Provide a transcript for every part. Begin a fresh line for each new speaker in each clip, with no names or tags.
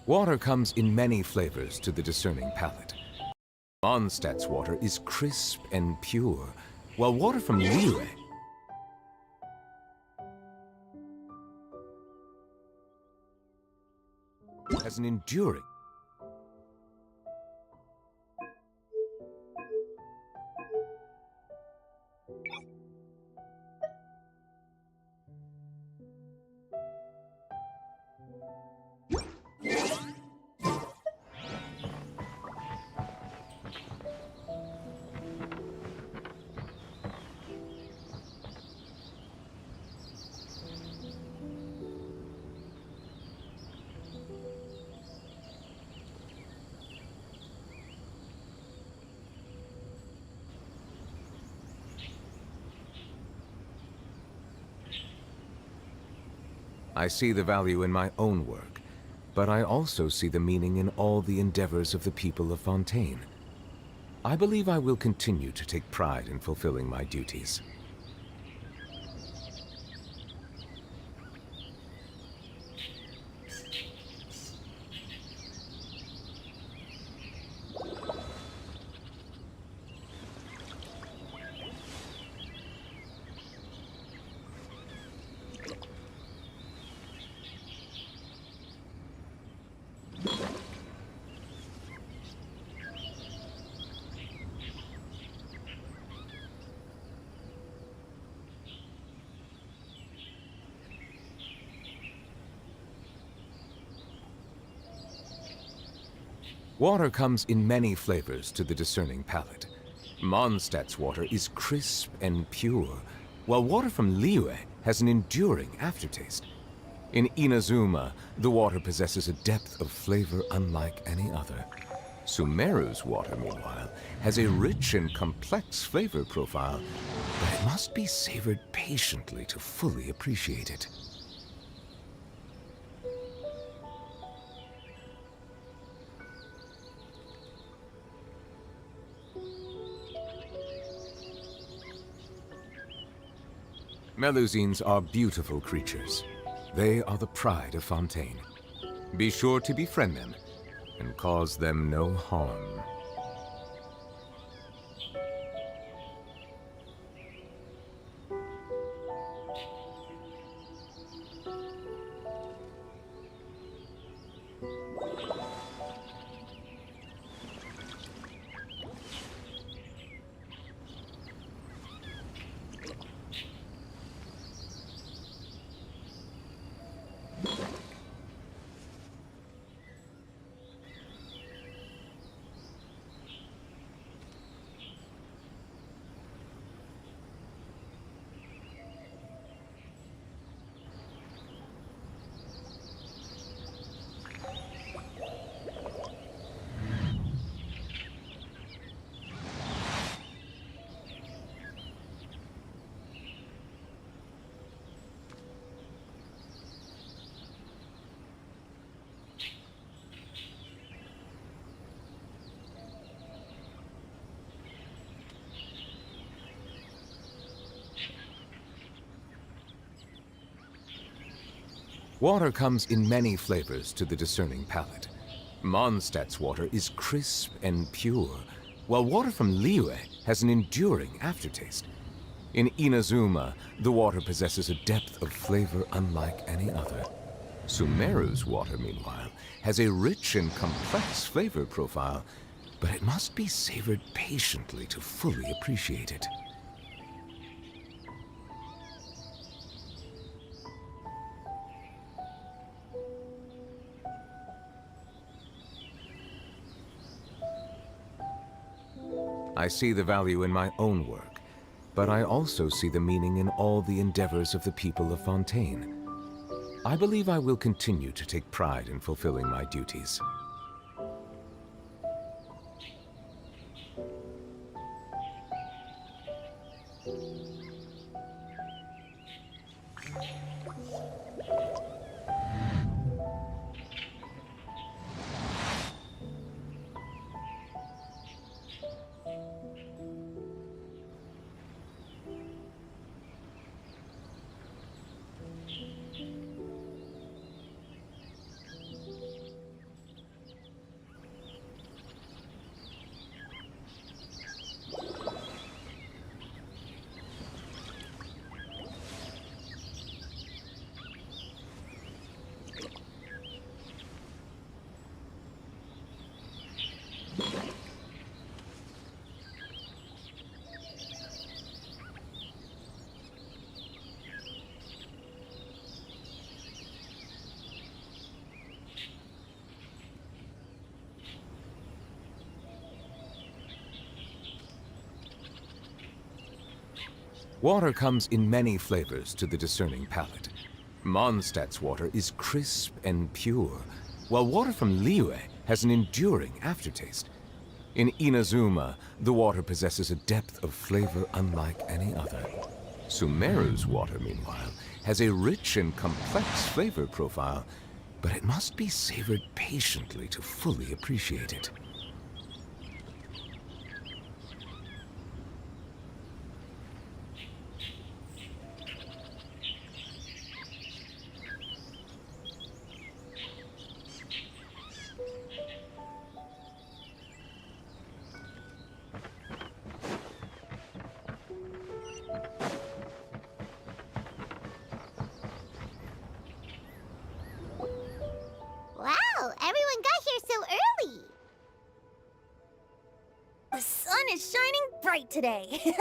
Water comes in many flavors to the discerning palate. Mondstadt's water is crisp and pure, while water from Liyue has an enduring. I see the value in my own work, but I also see the meaning in all the endeavors of the people of Fontaine. I believe I will continue to take pride in fulfilling my duties. Water comes in many flavors to the discerning palate. Mondstadt's water is crisp and pure, while water from Liyue has an enduring aftertaste. In Inazuma, the water possesses a depth of flavor unlike any other. Sumeru's water, meanwhile, has a rich and complex flavor profile, but it must be savored patiently to fully appreciate it. Melusines are beautiful creatures. They are the pride of Fontaine. Be sure to befriend them and cause them no harm. Water comes in many flavors to the discerning palate. Mondstadt's water is crisp and pure, while water from Liyue has an enduring aftertaste. In Inazuma, the water possesses a depth of flavor unlike any other. Sumeru's water, meanwhile, has a rich and complex flavor profile, but it must be savored patiently to fully appreciate it. I see the value in my own work, but I also see the meaning in all the endeavors of the people of Fontaine. I believe I will continue to take pride in fulfilling my duties. Water comes in many flavors to the discerning palate. Mondstadt's water is crisp and pure, while water from Liyue has an enduring aftertaste. In Inazuma, the water possesses a depth of flavor unlike any other. Sumeru's water, meanwhile, has a rich and complex flavor profile, but it must be savored patiently to fully appreciate it.
Wow, everyone got here so early!
The sun is shining bright today.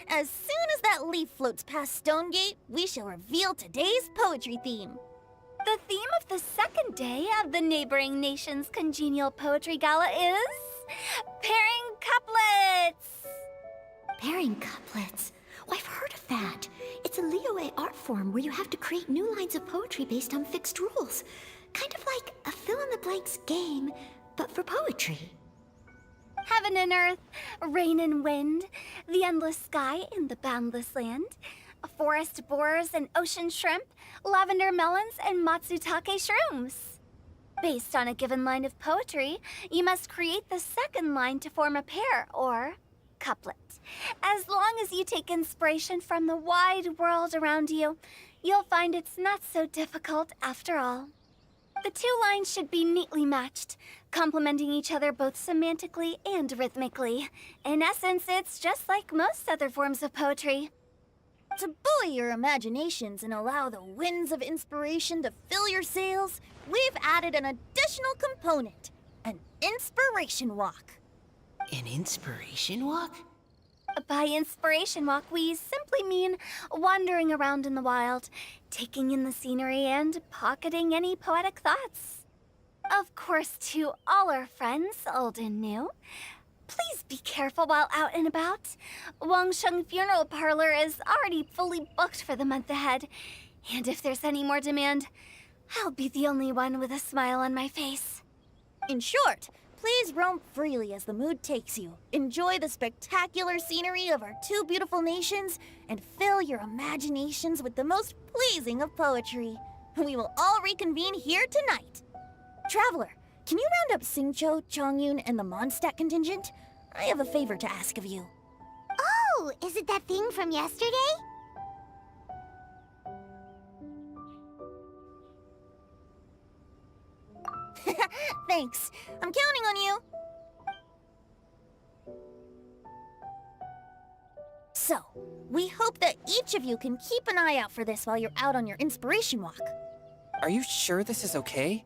As soon as that leaf floats past Stonegate, we shall reveal today's poetry theme.
The theme of the second day of the neighboring nation's congenial poetry gala is pairing couplets.
Pairing couplets? Oh, I've heard of that. It's a Liyue art form where you have to create new lines of poetry based on fixed rules. Kind of like a fill-in-the-blanks game, but for poetry.
Heaven and earth, rain and wind, the endless sky and the boundless land, forest boars and ocean shrimp, lavender melons and matsutake shrooms. Based on a given line of poetry, you must create the second line to form a pair, or couplet. As long as you take inspiration from the wide world around you, you'll find it's not so difficult after all. The two lines should be neatly matched, complementing each other both semantically and rhythmically. In essence, it's just like most other forms of poetry.
To buoy your imaginations and allow the winds of inspiration to fill your sails, we've added an additional component, an inspiration walk.
An inspiration walk?
By inspiration walk, we simply mean wandering around in the wild, taking in the scenery and pocketing any poetic thoughts. Of course, to all our friends, old and new, please be careful while out and about. Wangsheng Funeral Parlor is already fully booked for the month ahead, and if there's any more demand, I'll be the only one with a smile on my face.
In short, please roam freely as the mood takes you. Enjoy the spectacular scenery of our two beautiful nations, and fill your imaginations with the most pleasing of poetry. We will all reconvene here tonight. Traveler, can you round up Xingqiu, Chongyun, and the Mondstadt contingent? I have a favor to ask of you.
Oh, is it that thing from yesterday?
Thanks. I'm counting on you. So, we hope that each of you can keep an eye out for this while you're out on your inspiration walk.
Are you sure this is okay?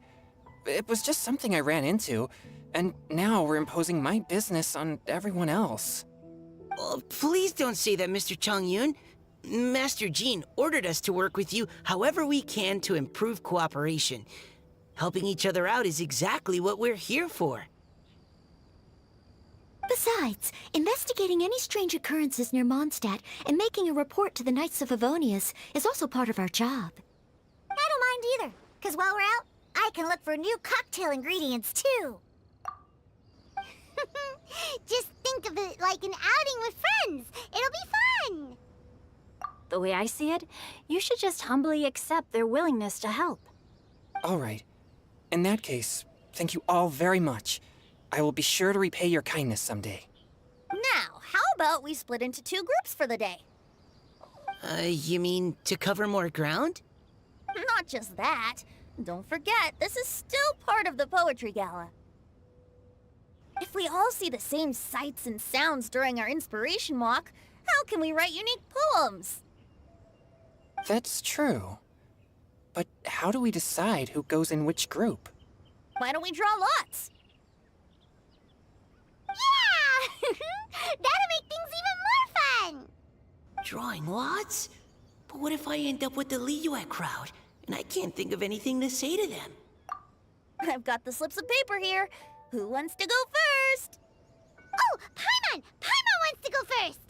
It was just something I ran into, and now we're imposing my business on everyone else.
Oh, please don't say that, Mr. Chongyun. Master Jean ordered us to work with you however we can to improve cooperation. Helping each other out is exactly what we're here for.
Besides, investigating any strange occurrences near Mondstadt and making a report to the Knights of Favonius is also part of our job.
I don't mind either, because while we're out, I can look for new cocktail ingredients too. Just think of it like an outing with friends. It'll be fun.
The way I see it, you should just humbly accept their willingness to help.
All right. In that case, thank you all very much. I will be sure to repay your kindness someday.
Now, how about we split into 2 groups for the day?
You mean to cover more ground?
Not just that. Don't forget, this is still part of the Poetry Gala. If we all see the same sights and sounds during our inspiration walk, how can we write unique poems?
That's true. But how do we decide who goes in which group?
Why don't we draw lots?
Yeah! That'll make things even more fun.
Drawing lots? But what if I end up with the Liyue crowd, and I can't think of anything to say to them?
I've got the slips of paper here. Who wants to go first?
Oh, Paimon! Paimon wants to go first.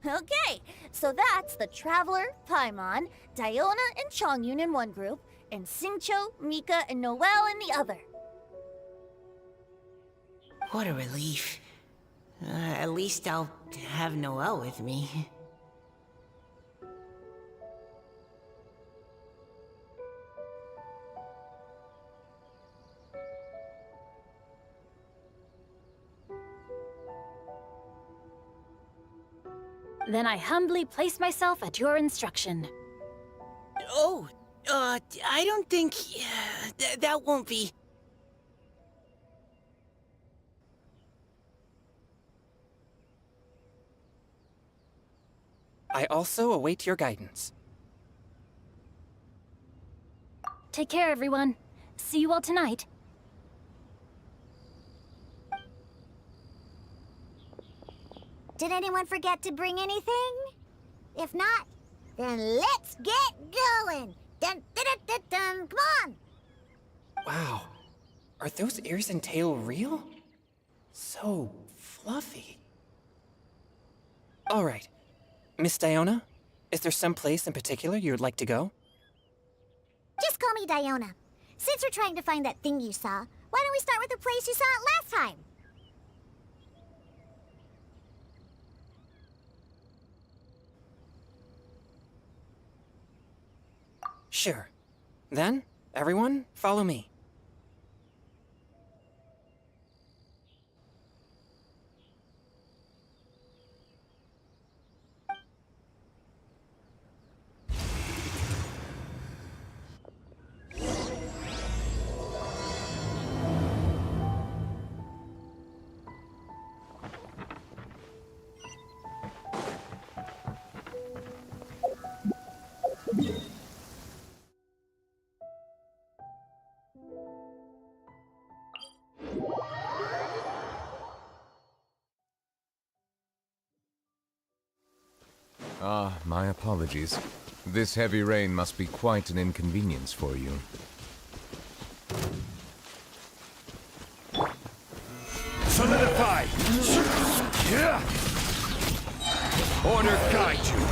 Okay, so that's the Traveler, Paimon, Diona, and Chongyun in one group, and Xingqiu, Mika, and Noelle in the other.
What a relief. At least I'll have Noelle with me.
Then I humbly place myself at your instruction.
Oh, I don't think... that won't be...
I also await your guidance.
Take care, everyone. See you all tonight.
Did anyone forget to bring anything? If not, then let's get going. Dun, dun, dun, dun, dun. Come on.
Wow. Are those ears and tail real? So fluffy. All right. Miss Diona, is there some place in particular you'd like to go?
Just call me Diona. Since we're trying to find that thing you saw, why don't we start with the place you saw it last time?
Sure. Then, everyone, follow me.
Ah, my apologies. This heavy rain must be quite an inconvenience for you.
Solidify! Order guide you!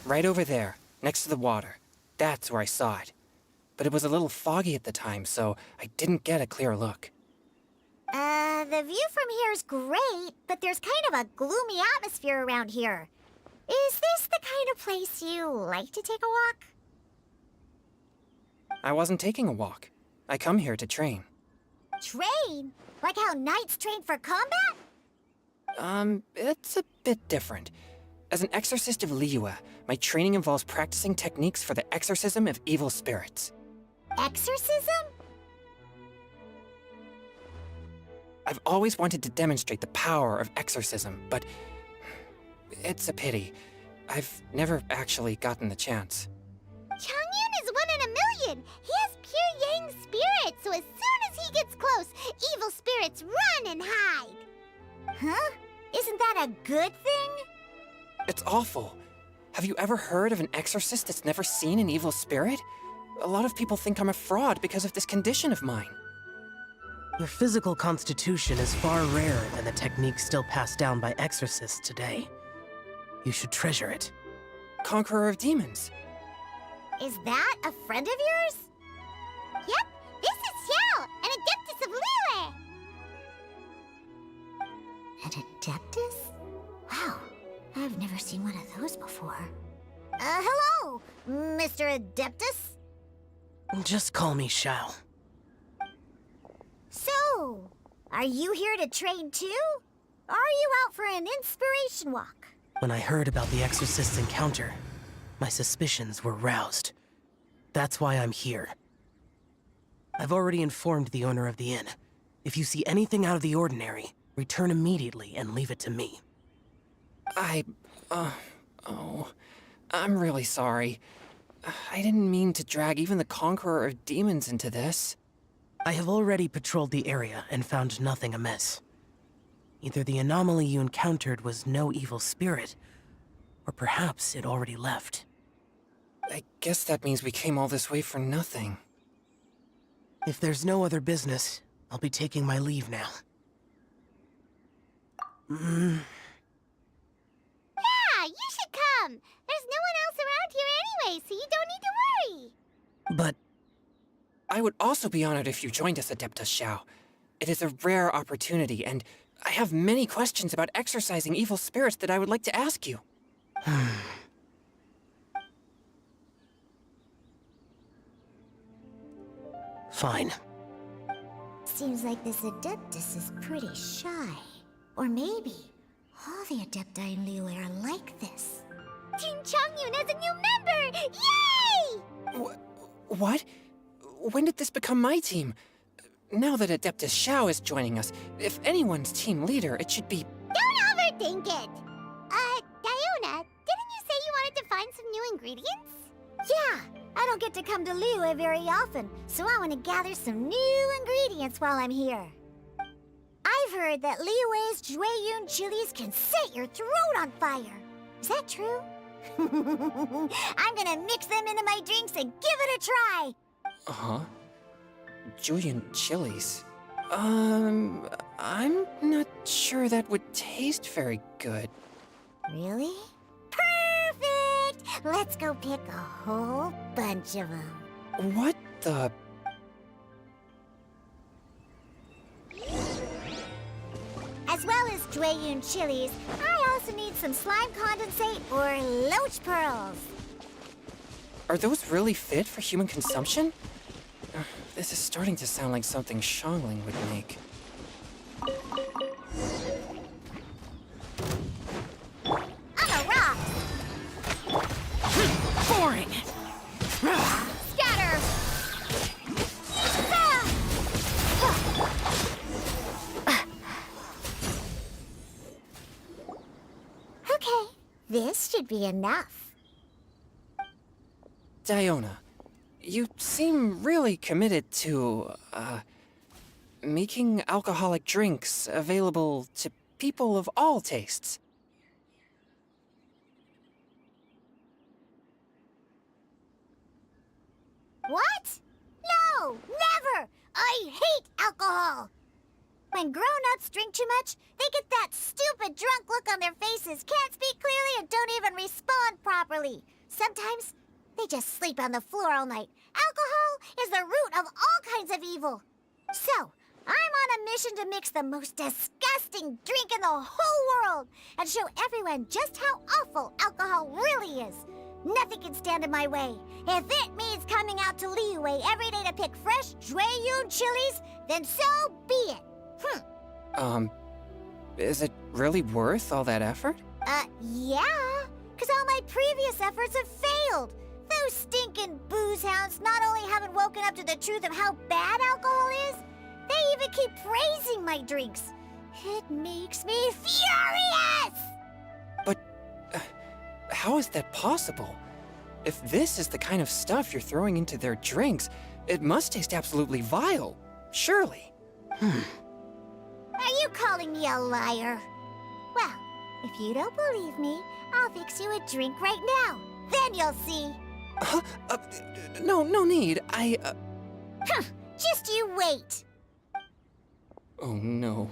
Right over there, next to the water. That's where I saw it. But it was a little foggy at the time, so I didn't get a clear look.
The view from here is great, but there's kind of a gloomy atmosphere around here. Is this the kind of place you like to take a walk?
I wasn't taking a walk. I come here to train.
Train? Like how knights train for combat?
It's a bit different. As an exorcist of Liyue, my training involves practicing techniques for the exorcism of evil spirits.
Exorcism?
I've always wanted to demonstrate the power of exorcism, but it's a pity. I've never actually gotten the chance.
Changyun is 1 in a million. He has pure Yang spirit, so as soon as he gets close, evil spirits run and hide. Huh? Isn't that a good thing?
It's awful. Have you ever heard of an exorcist that's never seen an evil spirit? A lot of people think I'm a fraud because of this condition of mine.
Your physical constitution is far rarer than the techniques still passed down by exorcists today. You should treasure it.
Conqueror of demons.
Is that a friend of yours? Yep, this is Xiao, an Adeptus of Liyue. An Adeptus? Wow, I've never seen one of those before. Hello, Mr. Adeptus?
Just call me Xiao.
So, are you here to train too? Or are you out for an inspiration walk?
When I heard about the exorcist's encounter, my suspicions were roused. That's why I'm here. I've already informed the owner of the inn. If you see anything out of the ordinary, return immediately and leave it to me.
I'm really sorry. I didn't mean to drag even the Conqueror of Demons into this.
I have already patrolled the area and found nothing amiss. Either the anomaly you encountered was no evil spirit, or perhaps it already left.
I guess that means we came all this way for nothing.
If there's no other business, I'll be taking my leave now.
Yeah, you should come. There's no one else around here anyway, so you don't need to worry.
But
I would also be honored if you joined us, Adeptus Xiao. It is a rare opportunity, and I have many questions about exorcising evil spirits that I would like to ask you.
fine.
Seems like this Adeptus is pretty shy. Or maybe all the Adepti in Liyue are like this. Team Changyun has a new member! Yay!
What? When did this become my team? Now that Adeptus Xiao is joining us, if anyone's team leader, it should be...
Don't overthink it! Diona, didn't you say you wanted to find some new ingredients? Yeah, I don't get to come to Liyue very often, so I want to gather some new ingredients while I'm here. I've heard that Liyue's Jueyun chilies can set your throat on fire. Is that true? I'm gonna mix them into my drinks and give it a try.
Uh-huh. Julian chilies. I'm not sure that would taste very good.
Really? Perfect! Let's go pick a whole bunch of them.
What the...
As well as Jueyun chilies, I also need some slime condensate or loach pearls.
Are those really fit for human consumption? This is starting to sound like something Xiangling would make.
I'm a rock!
Boring!
Scatter! Okay, this should be enough.
Diona, you seem really committed to, making alcoholic drinks available to people of all tastes.
What? No, never! I hate alcohol! When grown-ups drink too much, they get that stupid drunk look on their faces, can't speak clearly, and don't even respond properly. Sometimes, they just sleep on the floor all night. Alcohol is the root of all kinds of evil. So, I'm on a mission to mix the most disgusting drink in the whole world and show everyone just how awful alcohol really is. Nothing can stand in my way. If it means coming out to Liyue every day to pick fresh Jueyun chilies, then so be it.
Is it really worth all that effort?
Yeah. Because all my previous efforts have failed. Those stinking booze hounds not only haven't woken up to the truth of how bad alcohol is, they even keep praising my drinks. It makes me furious!
But how is that possible? If this is the kind of stuff you're throwing into their drinks, it must taste absolutely vile. Surely.
Are you calling me a liar? Well, if you don't believe me, I'll fix you a drink right now. Then you'll see.
No need.
Just you wait.
Oh no.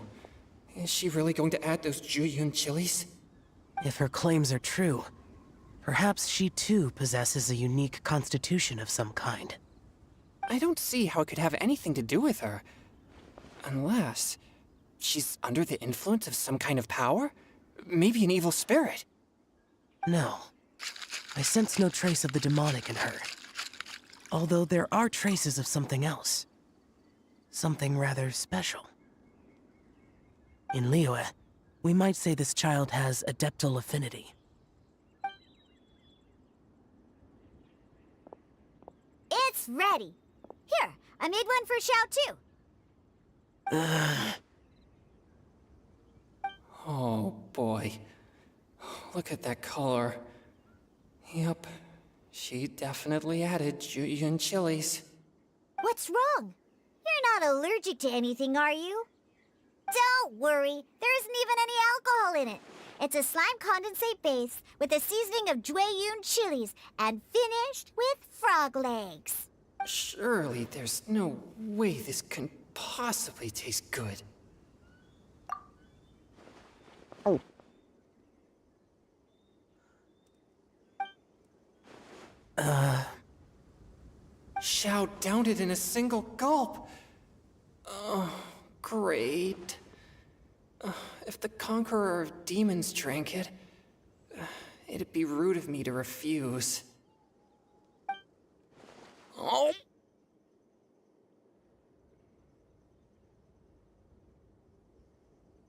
Is she really going to add those Jueyun chilies?
If her claims are true, perhaps she too possesses a unique constitution of some kind.
I don't see how it could have anything to do with her. Unless she's under the influence of some kind of power? Maybe an evil spirit.
No. I sense no trace of the demonic in her. Although there are traces of something else. Something rather special. In Liyue, we might say this child has adeptal affinity.
It's ready. Here, I made one for Xiao too.
Oh boy. Look at that color. Yep. She definitely added Jueyun chilies.
What's wrong? You're not allergic to anything, are you? Don't worry, there isn't even any alcohol in it. It's a slime condensate base with a seasoning of Jueyun chilies and finished with frog legs.
Surely there's no way this can possibly taste good. Xiao downed it in a single gulp. Oh, great. If the Conqueror of Demons drank it, it'd be rude of me to refuse. Oh.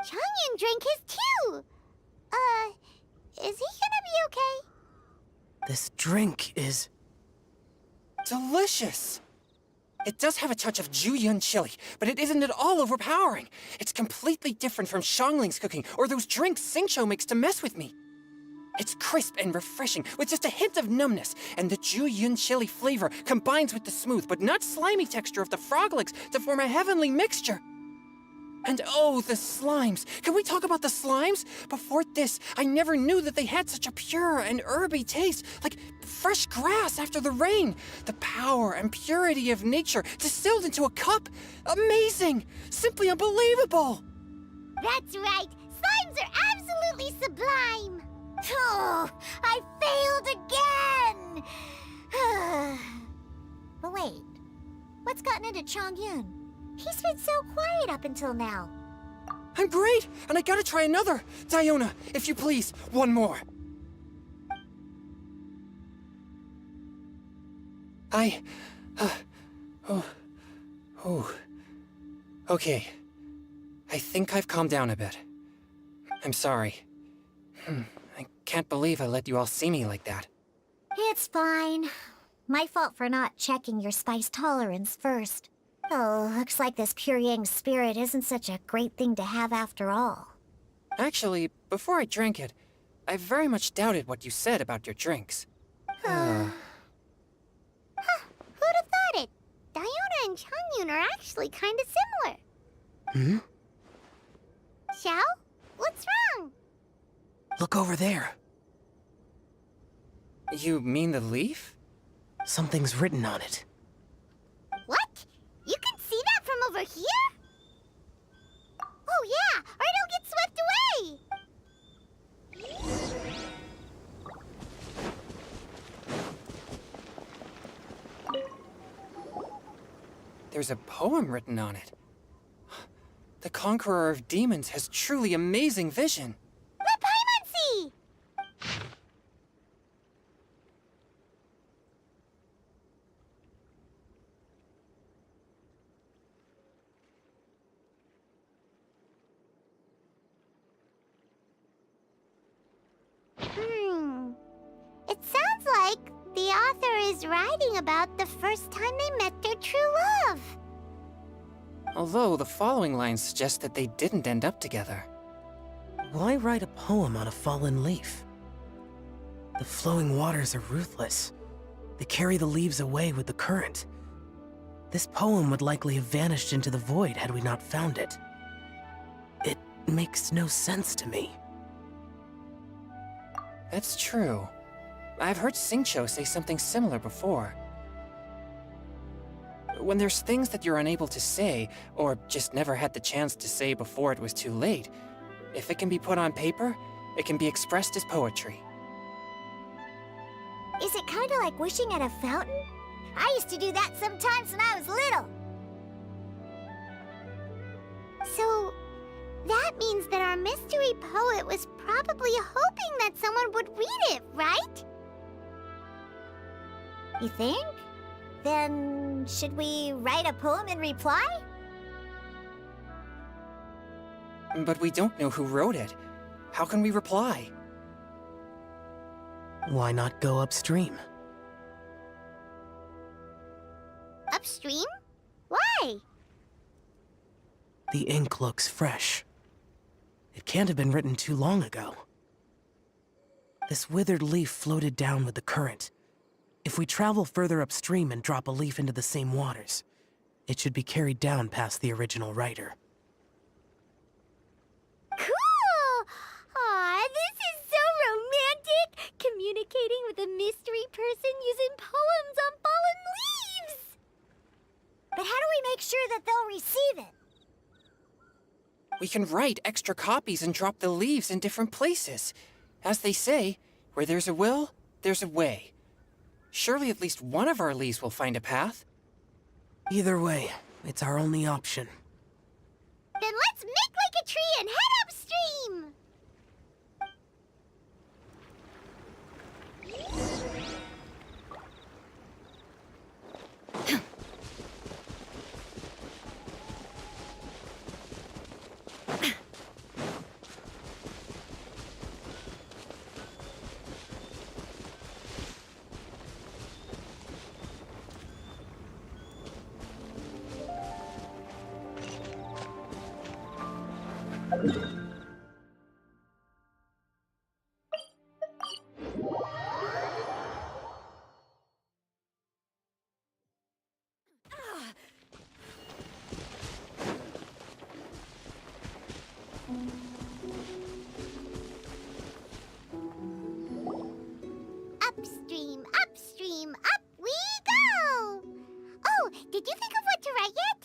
Changyan drank his too. Is he gonna be okay?
This drink is...
delicious! It does have a touch of Jueyun chili, but it isn't at all overpowering. It's completely different from Xiangling's cooking or those drinks Xingqiu makes to mess with me. It's crisp and refreshing, with just a hint of numbness, and the Jueyun chili flavor combines with the smooth but not slimy texture of the frog legs to form a heavenly mixture. And oh, the slimes! Can we talk about the slimes? Before this, I never knew that they had such a pure and herby taste, like fresh grass after the rain. The power and purity of nature distilled into a cup. Amazing! Simply unbelievable!
That's right. Slimes are absolutely sublime. Oh, I failed again. But wait, what's gotten into Chongyun? He's been so quiet up until now.
I'm great, and I gotta try another. Diona, if you please, one more. Okay. I think I've calmed down a bit. I'm sorry. I can't believe I let you all see me like that.
It's fine. My fault for not checking your spice tolerance first. Oh, looks like this pure yang spirit isn't such a great thing to have after all.
Actually, before I drank it, I very much doubted what you said about your drinks.
Who'd have thought it? Diona and Chongyun are actually kind of similar. Xiao? What's wrong?
Look over there.
You mean the leaf?
Something's written on it.
What? You can see that from over here? Oh yeah, or it'll get swept away!
There's a poem written on it. The Conqueror of Demons has truly amazing vision.
Let Paimon see! the author is writing about the first time they met their true love.
Although the following lines suggest that they didn't end up together.
Why write a poem on a fallen leaf? The flowing waters are ruthless. They carry the leaves away with the current. This poem would likely have vanished into the void had we not found it. It makes no sense to me.
That's true. I've heard Singcho say something similar before. When there's things that you're unable to say, or just never had the chance to say before it was too late, if it can be put on paper, it can be expressed as poetry.
Is it kind of like wishing at a fountain? I used to do that sometimes when I was little. So, that means that our mystery poet was probably hoping that someone would read it, right? You think? Then, should we write a poem in reply?
But we don't know who wrote it. How can we reply?
Why not go upstream?
Upstream? Why?
The ink looks fresh. It can't have been written too long ago. This withered leaf floated down with the current. If we travel further upstream and drop a leaf into the same waters, it should be carried down past the original writer.
Cool! Aw, this is so romantic! Communicating with a mystery person using poems on fallen leaves! But how do we make sure that they'll receive it?
We can write extra copies and drop the leaves in different places. As they say, where there's a will, there's a way. Surely at least one of our leaves will find a path.
Either way, it's our only option.
Then let's make like a tree and head upstream! Upstream, upstream, up we go! Oh, did you think of what to write yet?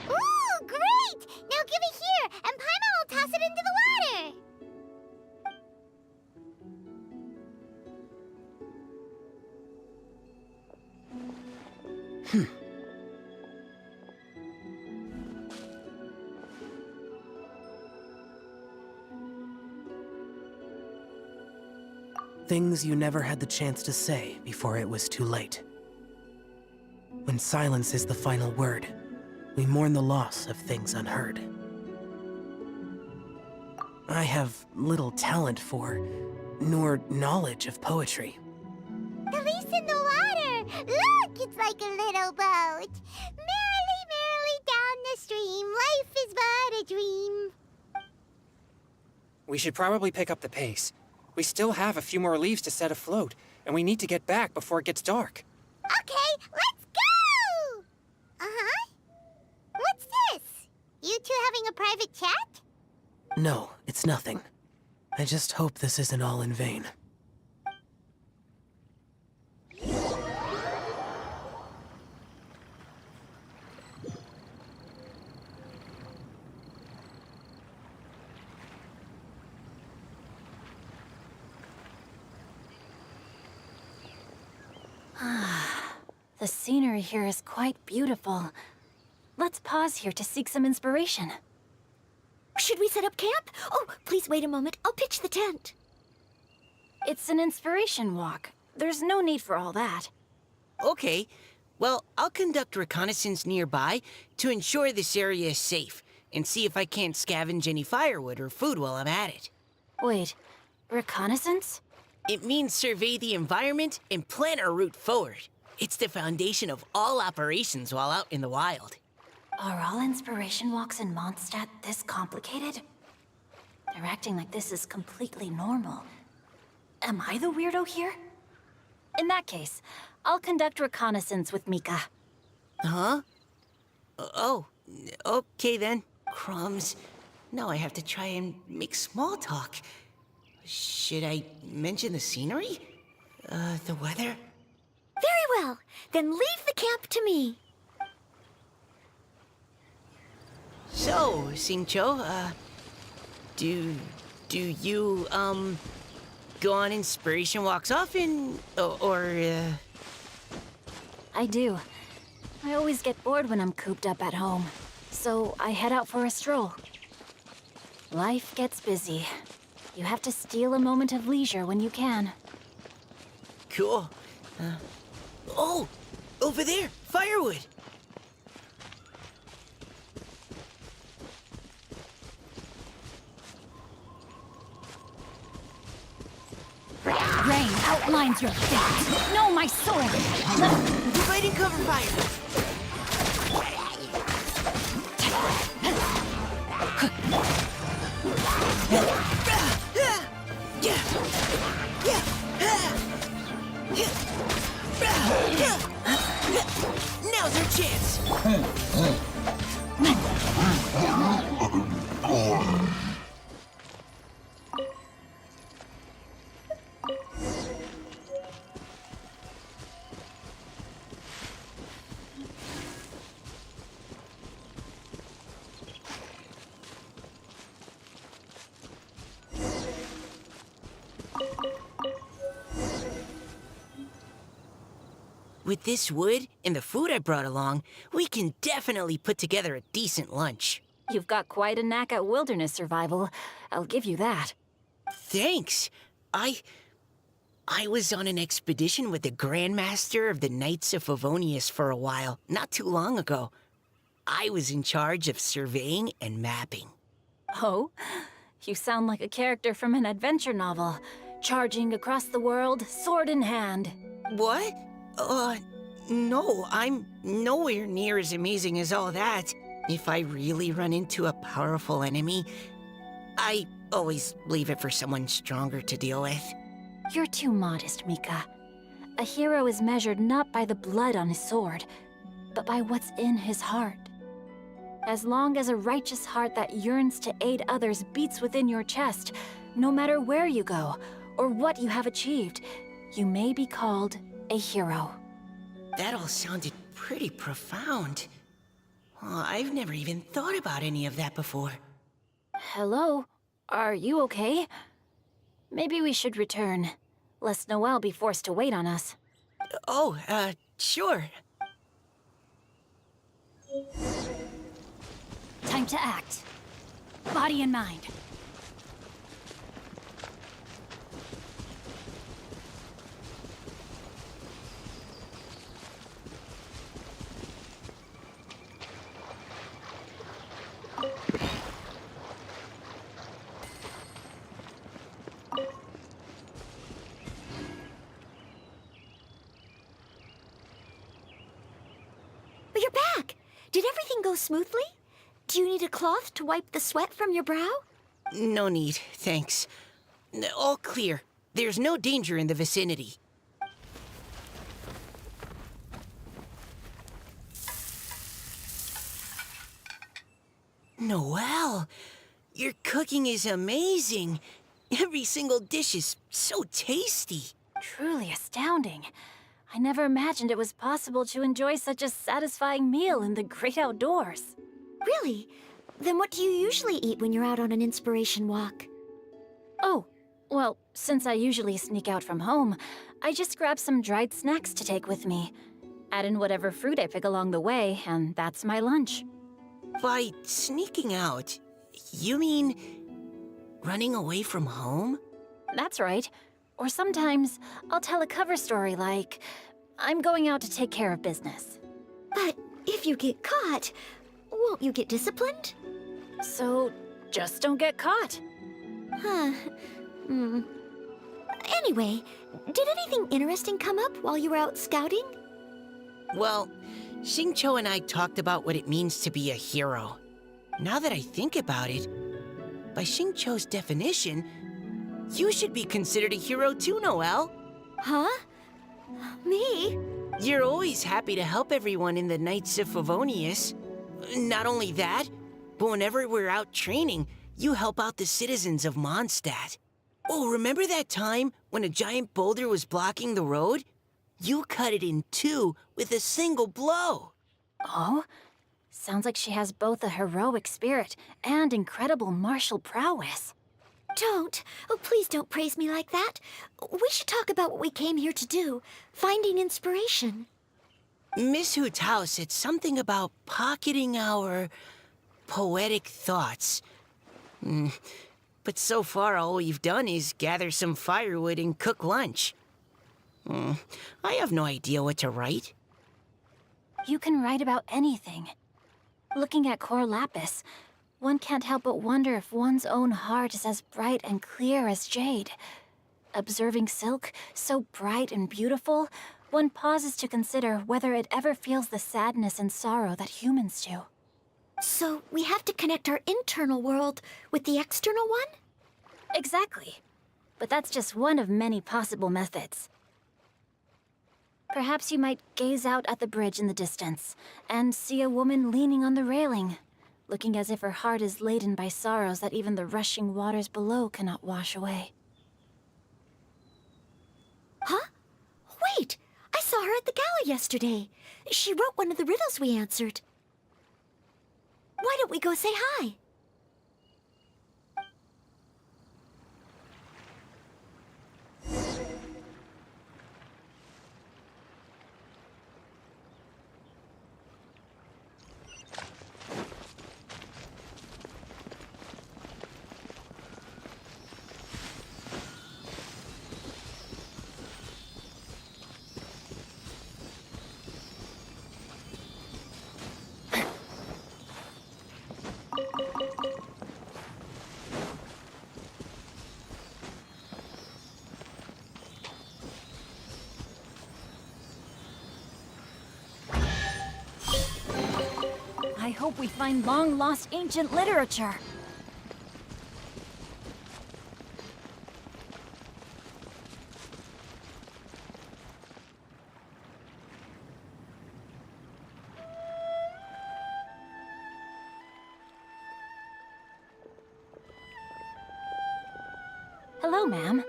Ooh, great! Now give it here, and Paimon will toss it into the water!
Things you never had the chance to say before it was too late. When silence is the final word, we mourn the loss of things unheard. I have little talent for, nor knowledge of poetry.
The leaf's in the water! Look, it's like a little boat! Merrily, merrily down the stream, life is but a dream.
We should probably pick up the pace. We still have a few more leaves to set afloat, and we need to get back before it gets dark.
Okay, let's go! Uh-huh. What's this? You two having a private chat?
No, it's nothing. I just hope this isn't all in vain.
The scenery here is quite beautiful. Let's pause here to seek some inspiration.
Should we set up camp? Oh, please wait a moment. I'll pitch the tent.
It's an inspiration walk. There's no need for all that.
Okay, Well, I'll conduct reconnaissance nearby to ensure this area is safe and see if I can't scavenge any firewood or food while I'm at it.
Wait, reconnaissance?
It means survey the environment and plan our route forward. It's the foundation of all operations while out in the wild.
Are all inspiration walks in Mondstadt this complicated? They're acting like this is completely normal. Am I the weirdo here? In that case, I'll conduct reconnaissance with Mika.
Huh? Oh, okay then. Crumbs. Now I have to try and make small talk. Should I mention the scenery? The weather?
Very well. Then leave the camp to me.
So, Singcho, do you, go on inspiration walks often?
I do. I always get bored when I'm cooped up at home, so I head out for a stroll. Life gets busy. You have to steal a moment of leisure when you can.
Cool. Oh! Over there! Firewood!
Rain outlines your fate. No, my sword!
Fighting cover fire! Now's our chance! With this wood and the food I brought along, we can definitely put together a decent lunch.
You've got quite a knack at wilderness survival. I'll give you that.
Thanks. I was on an expedition with the Grandmaster of the Knights of Favonius for a while, not too long ago. I was in charge of surveying and mapping.
Oh? You sound like a character from an adventure novel. Charging across the world, sword in hand.
What? No, I'm nowhere near as amazing as all that. If I really run into a powerful enemy, I always leave it for someone stronger to deal with.
You're too modest, Mika. A hero is measured not by the blood on his sword, but by what's in his heart. As long as a righteous heart that yearns to aid others beats within your chest, no matter where you go or what you have achieved, you may be called a hero.
That all sounded pretty profound. I've never even thought about any of that before.
Hello? Are you okay? Maybe we should return, lest Noelle be forced to wait on us.
Sure.
Time to act. Body and mind.
But you're back! Did everything go smoothly? Do you need a cloth to wipe the sweat from your brow?
No need, thanks. All clear. There's no danger in the vicinity. Noelle, your cooking is amazing. Every single dish is so tasty.
Truly astounding. I never imagined it was possible to enjoy such a satisfying meal in the great outdoors.
Really? Then what do you usually eat when you're out on an inspiration walk?
Oh, well, since I usually sneak out from home, I just grab some dried snacks to take with me. Add in whatever fruit I pick along the way, and that's my lunch.
By sneaking out, you mean running away from home?
That's right. Or sometimes I'll tell a cover story like, I'm going out to take care of business.
But if you get caught, won't you get disciplined?
So, just don't get caught.
Huh. Anyway, did anything interesting come up while you were out scouting?
Well, Xingqiu and I talked about what it means to be a hero. Now that I think about it, by Xingqiu's definition, you should be considered a hero too, Noelle.
Huh? Me?
You're always happy to help everyone in the Knights of Favonius. Not only that, but whenever we're out training, you help out the citizens of Mondstadt. Oh, remember that time when a giant boulder was blocking the road? You cut it in two with a single blow.
Oh? Sounds like she has both a heroic spirit and incredible martial prowess.
Please don't praise me like that. We should talk about what we came here to do, finding inspiration.
Miss Hu Tao said something about pocketing our poetic thoughts. But so far, all we've done is gather some firewood and cook lunch. I have no idea what to write.
You can write about anything. Looking at Cor Lapis, one can't help but wonder if one's own heart is as bright and clear as jade. Observing silk, so bright and beautiful, one pauses to consider whether it ever feels the sadness and sorrow that humans do.
So we have to connect our internal world with the external one?
Exactly. But that's just one of many possible methods. Perhaps you might gaze out at the bridge in the distance and see a woman leaning on the railing, looking as if her heart is laden by sorrows that even the rushing waters below cannot wash away.
Huh? Wait! I saw her at the gala yesterday. She wrote one of the riddles we answered. Why don't we go say hi?
I hope we find long-lost ancient literature. Hello, ma'am.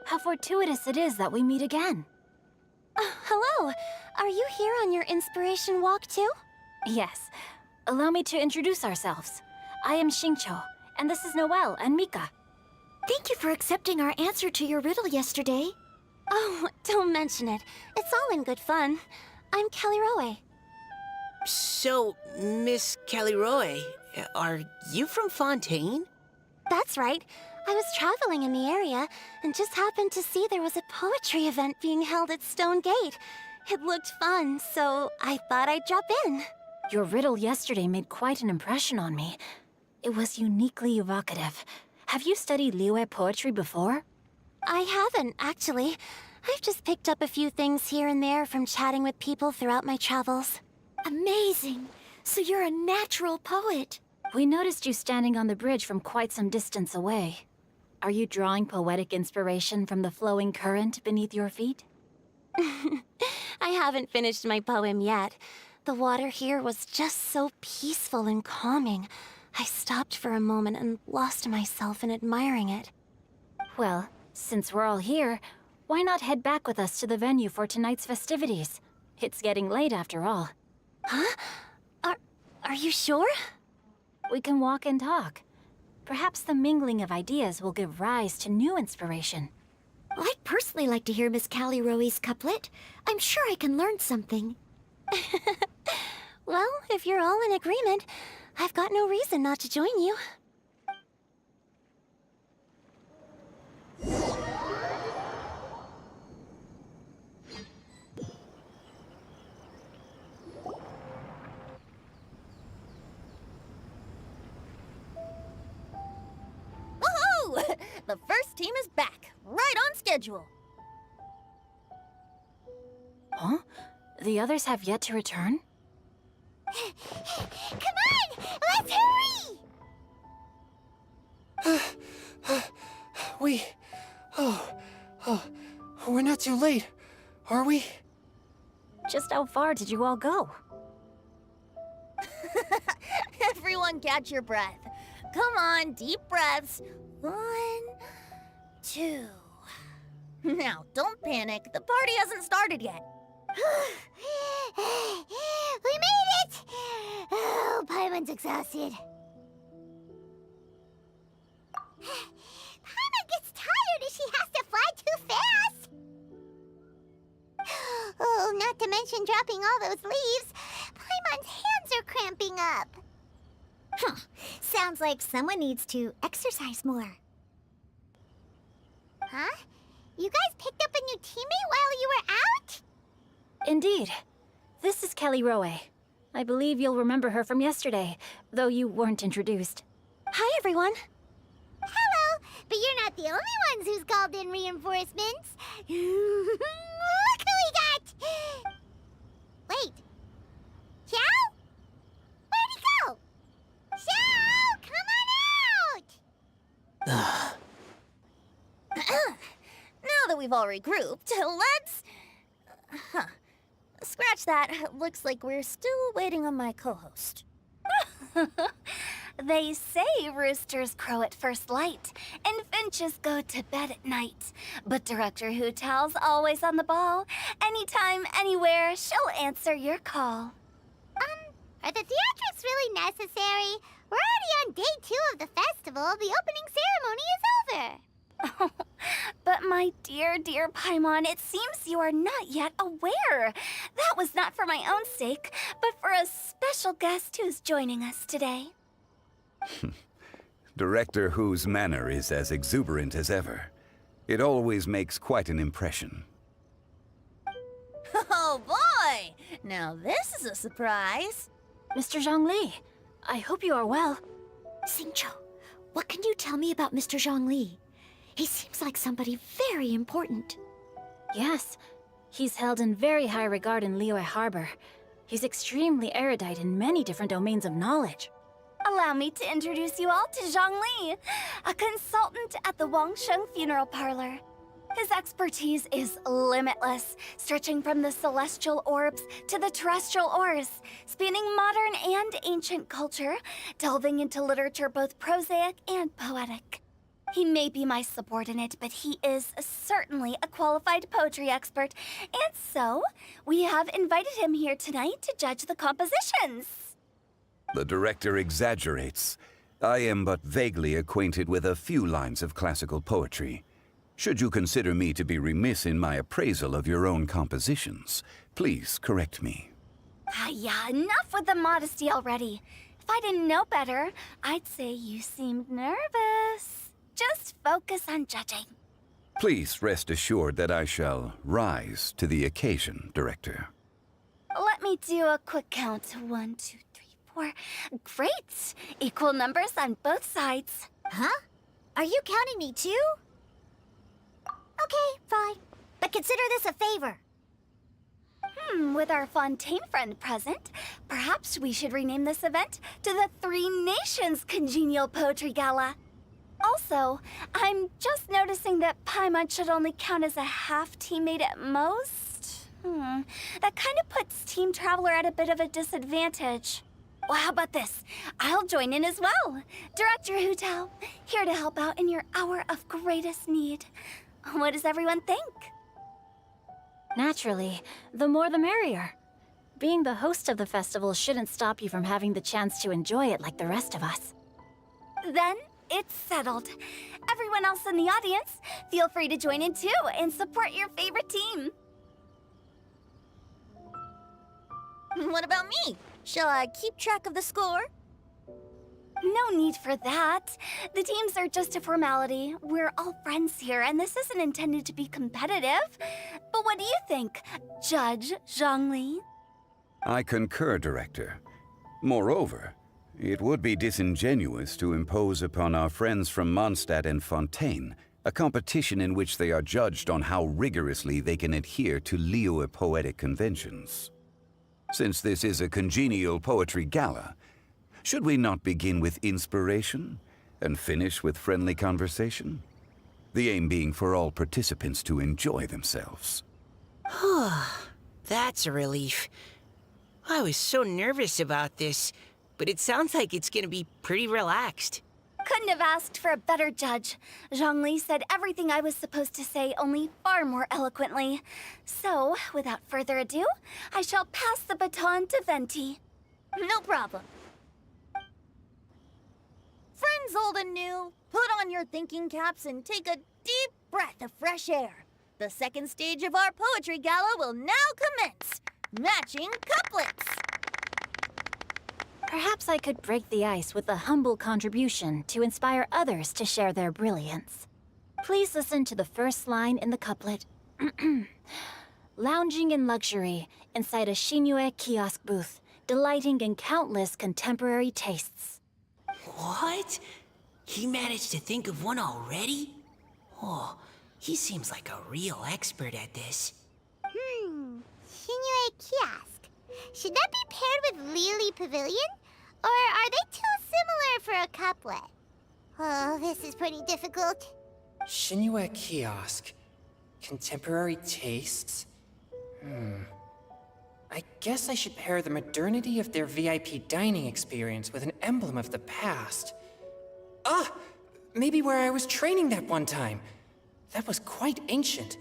How fortuitous it is that we meet again.
Hello! Are you here on your inspiration walk too?
Yes. Allow me to introduce ourselves. I am Xingqiu, and this is Noelle and Mika.
Thank you for accepting our answer to your riddle yesterday.
Oh, don't mention it. It's all in good fun. I'm Kelly Roe.
So, Miss Caliroe, are you from Fontaine?
That's right. I was traveling in the area and just happened to see there was a poetry event being held at Stone Gate. It looked fun, so I thought I'd drop in.
Your riddle yesterday made quite an impression on me. It was uniquely evocative. Have you studied Liyue poetry before?
I haven't, actually. I've just picked up a few things here and there from chatting with people throughout my travels.
Amazing! So you're a natural poet.
We noticed you standing on the bridge from quite some distance away. Are you drawing poetic inspiration from the flowing current beneath your feet?
I haven't finished my poem yet. The water here was just so peaceful and calming. I stopped for a moment and lost myself in admiring it.
Well, since we're all here, why not head back with us to the venue for tonight's festivities? It's getting late after all.
Huh? Are you sure?
We can walk and talk. Perhaps the mingling of ideas will give rise to new inspiration.
I'd personally like to hear Miss Callie Roe's couplet. I'm sure I can learn something.
Well, if you're all in agreement, I've got no reason not to join you.
schedule.
Huh? The others have yet to return?
Come on! Let's hurry!
We're not too late, are we?
Just how far did you all go?
Everyone catch your breath. Come on, deep breaths. 1, 2. Now, don't panic. The party hasn't started yet.
We made it! Oh, Paimon's exhausted. Paimon gets tired if she has to fly too fast. Oh, not to mention dropping all those leaves. Paimon's hands are cramping up. Sounds like someone needs to exercise more. Huh? You guys picked up a new teammate while you were out?
Indeed. This is Kelly Rowe. I believe you'll remember her from yesterday, though you weren't introduced.
Hi, everyone.
Hello, but you're not the only ones who's called in reinforcements. Look who we got! Wait. Xiao? Where'd he go? Xiao, come on out!
Now that we've all regrouped, let's... Scratch that. Looks like we're still waiting on my co-host.
They say roosters crow at first light, and finches go to bed at night. But Director Hu Tao's always on the ball. Anytime, anywhere, she'll answer your call.
Are the theatrics really necessary? We're already on day 2 of the festival. The opening ceremony is over.
But my dear, dear Paimon, it seems you are not yet aware. That was not for my own sake, but for a special guest who's joining us today.
Director Hu's manner is as exuberant as ever. It always makes quite an impression.
Oh boy! Now this is a surprise.
Mr. Zhongli, I hope you are well.
Xingqiu, what can you tell me about Mr. Zhongli? He seems like somebody very important.
Yes, he's held in very high regard in Liyue Harbor. He's extremely erudite in many different domains of knowledge.
Allow me to introduce you all to Zhang Li, a consultant at the Wangsheng Funeral Parlor. His expertise is limitless, stretching from the celestial orbs to the terrestrial ores, spanning modern and ancient culture, delving into literature both prosaic and poetic. He may be my subordinate, but he is certainly a qualified poetry expert, and so we have invited him here tonight to judge the compositions.
The director exaggerates. I am but vaguely acquainted with a few lines of classical poetry. Should you consider me to be remiss in my appraisal of your own compositions, please correct me.
Yeah, enough with the modesty already. If I didn't know better, I'd say you seemed nervous. Just focus on judging.
Please rest assured that I shall rise to the occasion, Director.
Let me do a quick count. 1, 2, 3, 4. Great! Equal numbers on both sides.
Huh? Are you counting me too? Okay, fine. But consider this a favor.
With our Fontaine friend present, perhaps we should rename this event to the Three Nations Congenial Poetry Gala. Also, I'm just noticing that Paimon should only count as a half teammate at most. That kind of puts Team Traveler at a bit of a disadvantage. Well, how about this? I'll join in as well. Director Hu Tao, here to help out in your hour of greatest need. What does everyone think?
Naturally, the more the merrier. Being the host of the festival shouldn't stop you from having the chance to enjoy it like the rest of us.
Then, it's settled. Everyone else in the audience, feel free to join in too and support your favorite team.
What about me? Shall I keep track of the score?
No need for that. The teams are just a formality. We're all friends here, and this isn't intended to be competitive. But what do you think, Judge Zhongli?
I concur, Director. Moreover, it would be disingenuous to impose upon our friends from Mondstadt and Fontaine a competition in which they are judged on how rigorously they can adhere to Liyue poetic conventions. Since this is a congenial poetry gala, should we not begin with inspiration and finish with friendly conversation? The aim being for all participants to enjoy themselves.
That's a relief. I was so nervous about this, but it sounds like it's gonna be pretty relaxed.
Couldn't have asked for a better judge. Zhongli said everything I was supposed to say, only far more eloquently. So, without further ado, I shall pass the baton to Venti.
No problem. Friends old and new, put on your thinking caps and take a deep breath of fresh air. The second stage of our poetry gala will now commence. Matching couplets.
Perhaps I could break the ice with a humble contribution to inspire others to share their brilliance. Please listen to the first line in the couplet. Lounging in luxury inside a Shinue kiosk booth, delighting in countless contemporary tastes.
What? He managed to think of one already? Oh, he seems like a real expert at this.
Shinue Kiosk. Should that be paired with Lily Pavilion? Or are they too similar for a couplet? Oh, this is pretty difficult.
Shinue Kiosk. Contemporary tastes? I guess I should pair the modernity of their VIP dining experience with an emblem of the past. Ah! Maybe where I was training that one time. That was quite ancient.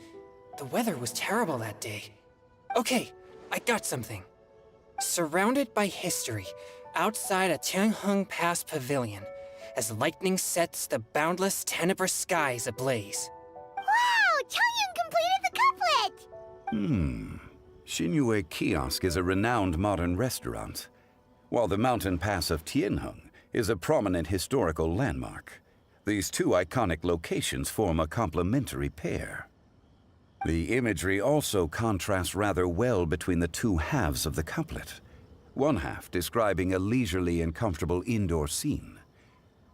The weather was terrible that day. Okay, I got something. Surrounded by history, outside a Tianheng Pass pavilion, as lightning sets the boundless tenebrous skies ablaze.
Wow! Chongyun completed the couplet!
Shinue Kiosk is a renowned modern restaurant, while the mountain pass of Tianheng is a prominent historical landmark. These two iconic locations form a complementary pair. The imagery also contrasts rather well between the two halves of the couplet. One half describing a leisurely and comfortable indoor scene,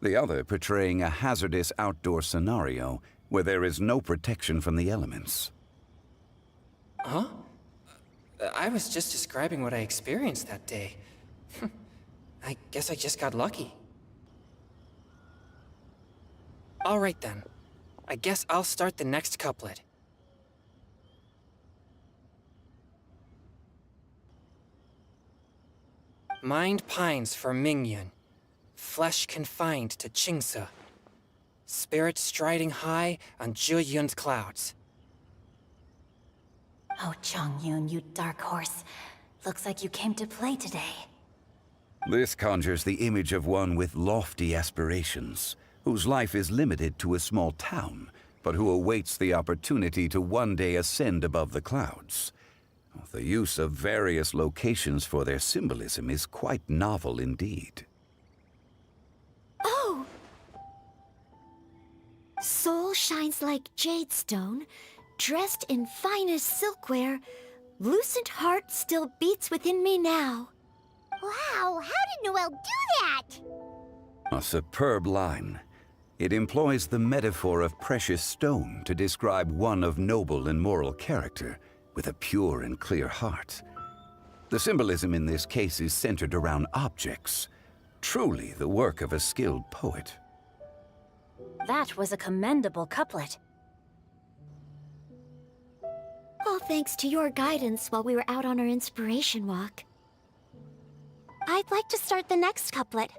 the other portraying a hazardous outdoor scenario where there is no protection from the elements.
Huh? I was just describing what I experienced that day. I guess I just got lucky. All right then. I guess I'll start the next couplet. Mind pines for Mingyun, flesh confined to Qingse, spirit striding high on Zheyun's clouds.
Oh, Chongyun, you dark horse. Looks like you came to play today.
This conjures the image of one with lofty aspirations, whose life is limited to a small town, but who awaits the opportunity to one day ascend above the clouds. The use of various locations for their symbolism is quite novel indeed.
Oh! Soul shines like jadestone, dressed in finest silkware. Lucent heart still beats within me now.
Wow, how did Noelle do that?
A superb line. It employs the metaphor of precious stone to describe one of noble and moral character, with a pure and clear heart. The symbolism in this case is centered around objects, truly the work of a skilled poet.
That was a commendable couplet.
All thanks to your guidance while we were out on our inspiration walk.
I'd like to start the next couplet.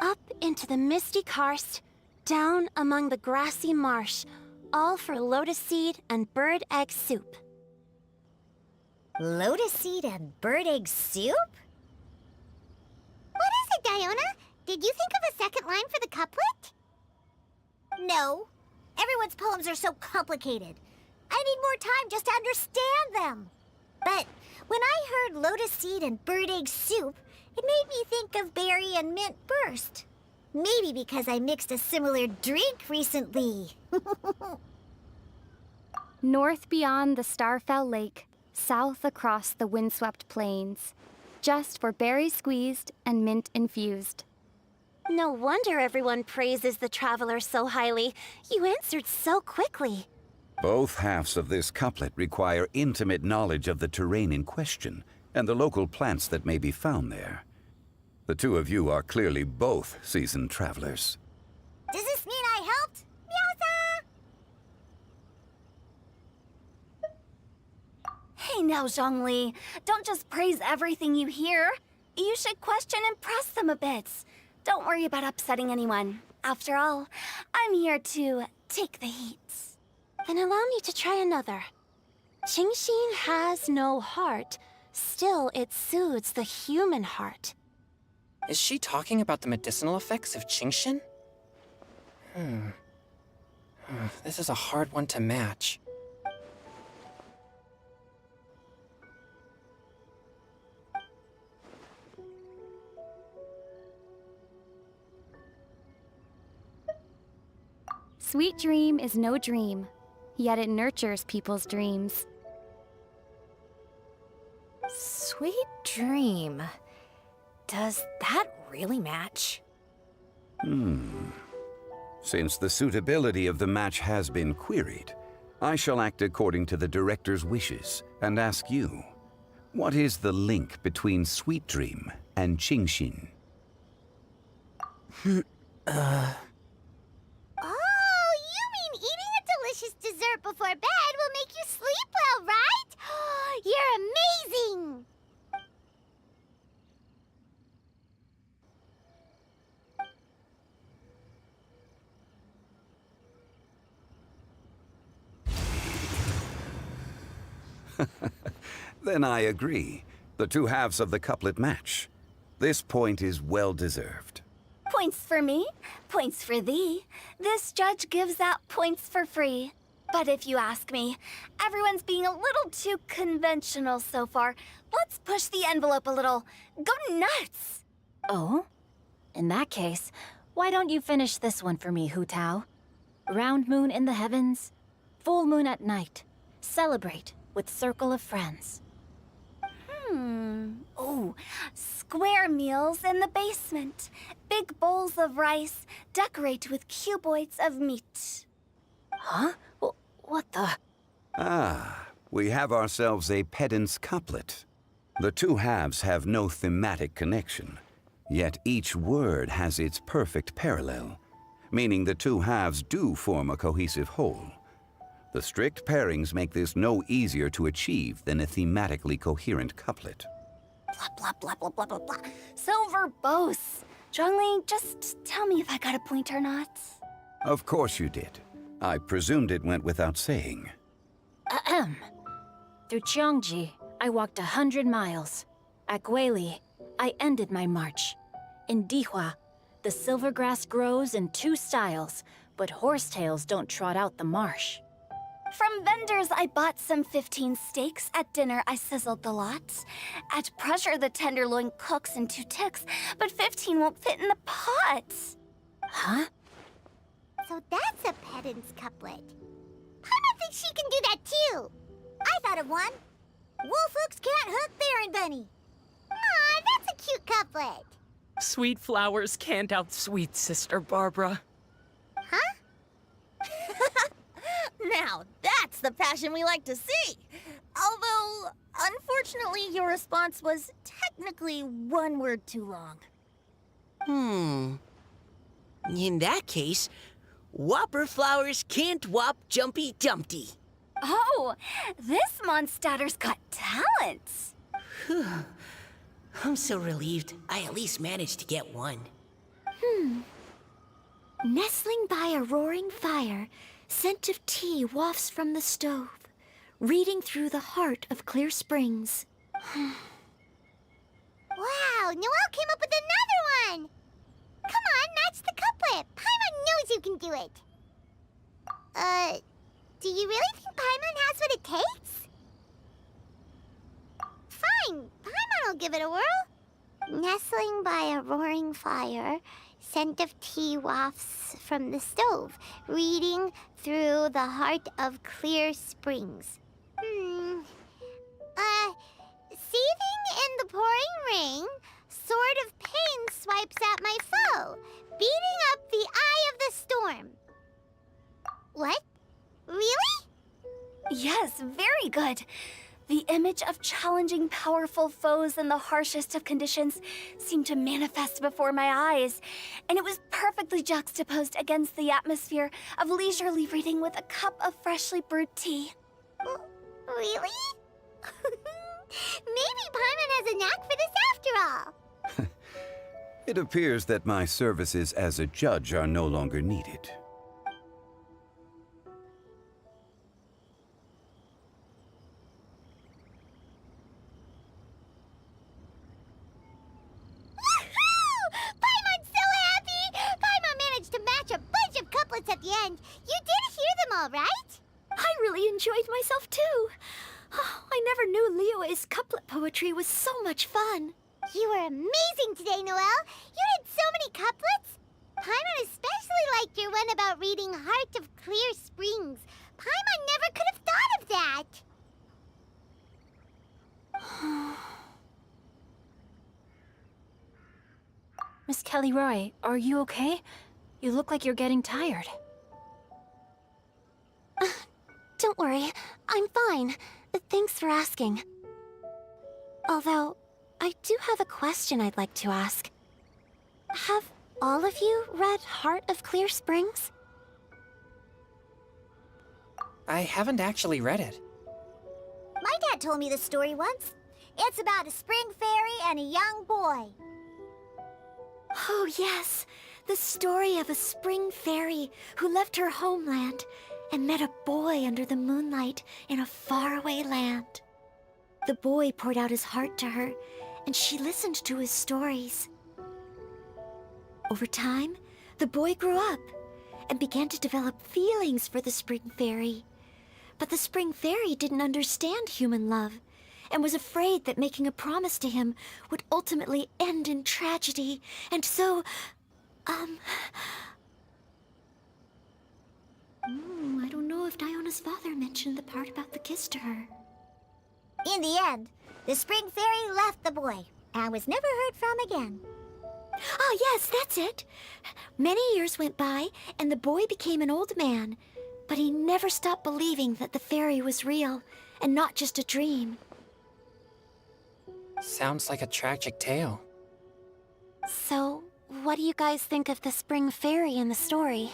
Up into the misty karst, down among the grassy marsh, all for lotus seed and bird egg soup.
Lotus seed and bird egg soup? What is it, Diona? Did you think of a second line for the couplet? No. Everyone's poems are so complicated. I need more time just to understand them. But when I heard lotus seed and bird egg soup, it made me think of berry and mint burst. Maybe because I mixed a similar drink recently.
North beyond the Starfell Lake, south across the windswept plains, just for berry squeezed and mint infused.
No wonder everyone praises the traveler so highly. You answered so quickly.
Both halves of this couplet require intimate knowledge of the terrain in question and the local plants that may be found there. The two of you are clearly both seasoned travelers.
Does this mean I helped? Meowza!
Hey now, Zhongli. Don't just praise everything you hear. You should question and press them a bit. Don't worry about upsetting anyone. After all, I'm here to take the heat.
Then allow me to try another. Qingxin has no heart. Still, it soothes the human heart.
Is she talking about the medicinal effects of Qingxin? This is a hard one to match.
Sweet dream is no dream, yet it nurtures people's dreams.
Sweet dream. Does that really match?
Since the suitability of the match has been queried, I shall act according to the director's wishes and ask you, what is the link between Sweet Dream and Qingxin?
Oh, you mean eating a delicious dessert before bed will make you sleep well, right? You're amazing!
Then I agree. The two halves of the couplet match. This point is well deserved.
Points for me, points for thee. This judge gives out points for free. But if you ask me, everyone's being a little too conventional so far. Let's push the envelope a little. Go nuts!
Oh? In that case, why don't you finish this one for me, Hu Tao? Round moon in the heavens, full moon at night. Celebrate with circle of friends.
Oh, square meals in the basement. Big bowls of rice. Decorate with cuboids of meat.
Huh? What the?
Ah, we have ourselves a pedant's couplet. The two halves have no thematic connection, yet each word has its perfect parallel, meaning the two halves do form a cohesive whole. The strict pairings make this no easier to achieve than a thematically coherent couplet.
Blah, blah, blah, blah, blah, blah, blah. So verbose. Zhongli, just tell me if I got a point or not.
Of course you did. I presumed it went without saying.
Ahem. Through Cheongji, I walked 100 miles. At Guili, I ended my march. In Dihua, the silver grass grows in 2 styles, but horsetails don't trot out the marsh.
From vendors, I bought some 15 steaks. At dinner, I sizzled the lots. At pressure, the tenderloin cooks in 2 ticks, but 15 won't fit in the pot.
Huh?
So that's a pedant's couplet. Paimon thinks she can do that too. I thought of one. Wolf hooks can't hook Baron Bunny. Aw, that's a cute couplet.
Sweet flowers can't outsweet Sister Barbara.
Huh?
Now, that's the passion we like to see. Although, unfortunately, your response was technically 1 word too long.
In that case, Whopper flowers can't whop Jumpy Dumpty.
Oh, this Mondstadter's got talents.
I'm so relieved I at least managed to get one.
Nestling by a roaring fire, scent of tea wafts from the stove, reading through the heart of clear springs.
Wow, Noelle came up with another one! Come on, match the couplet. Paimon knows you can do it. Do you really think Paimon has what it takes? Fine, Paimon will give it a whirl. Nestling by a roaring fire, scent of tea wafts from the stove, reading through the heart of clear springs. Seething in the pouring rain, Sword of Pain swipes at my foe, beating up the Eye of the Storm. What? Really?
Yes, very good. The image of challenging powerful foes in the harshest of conditions seemed to manifest before my eyes, and it was perfectly juxtaposed against the atmosphere of leisurely reading with a cup of freshly brewed tea.
Really? Maybe Paimon has a knack for this after all.
It appears that my services as a judge are no longer needed.
Paimon's so happy! Paimon managed to match a bunch of couplets at the end. You did hear them all, right?
I really enjoyed myself too. I never knew Liyue's couplet poetry was so much fun.
You were amazing today, Noelle. You did so many couplets. Paimon especially liked your one about reading Heart of Clear Springs. Paimon never could have thought of that.
Miss Kelly Roy, are you okay? You look like you're getting tired.
Don't worry, I'm fine. Thanks for asking. Although, I do have a question I'd like to ask. Have all of you read Heart of Clear Springs?
I haven't actually read it.
My dad told me the story once. It's about a spring fairy and a young boy.
Oh yes, the story of a spring fairy who left her homeland and met a boy under the moonlight in a faraway land. The boy poured out his heart to her, and she listened to his stories. Over time, the boy grew up and began to develop feelings for the spring fairy. But the spring fairy didn't understand human love and was afraid that making a promise to him would ultimately end in tragedy. And so, I don't know if Diona's father mentioned the part about the kiss to her.
In the end, the spring fairy left the boy and was never heard from again.
Ah, yes, that's it. Many years went by, and the boy became an old man. But he never stopped believing that the fairy was real, and not just a dream.
Sounds like a tragic tale.
So, what do you guys think of the spring fairy in the story?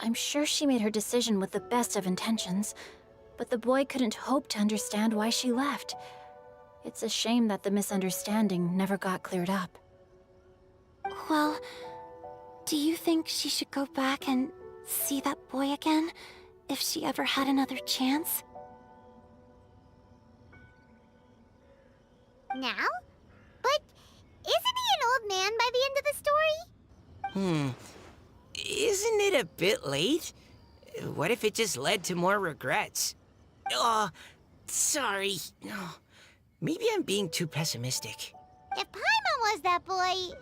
I'm sure she made her decision with the best of intentions, but the boy couldn't hope to understand why she left. It's a shame that the misunderstanding never got cleared up.
Well, do you think she should go back and see that boy again, if she ever had another chance?
Now? But isn't he an old man by the end of the story?
Isn't it a bit late? What if it just led to more regrets? Oh, sorry. Oh, maybe I'm being too pessimistic.
If Paimon was that boy...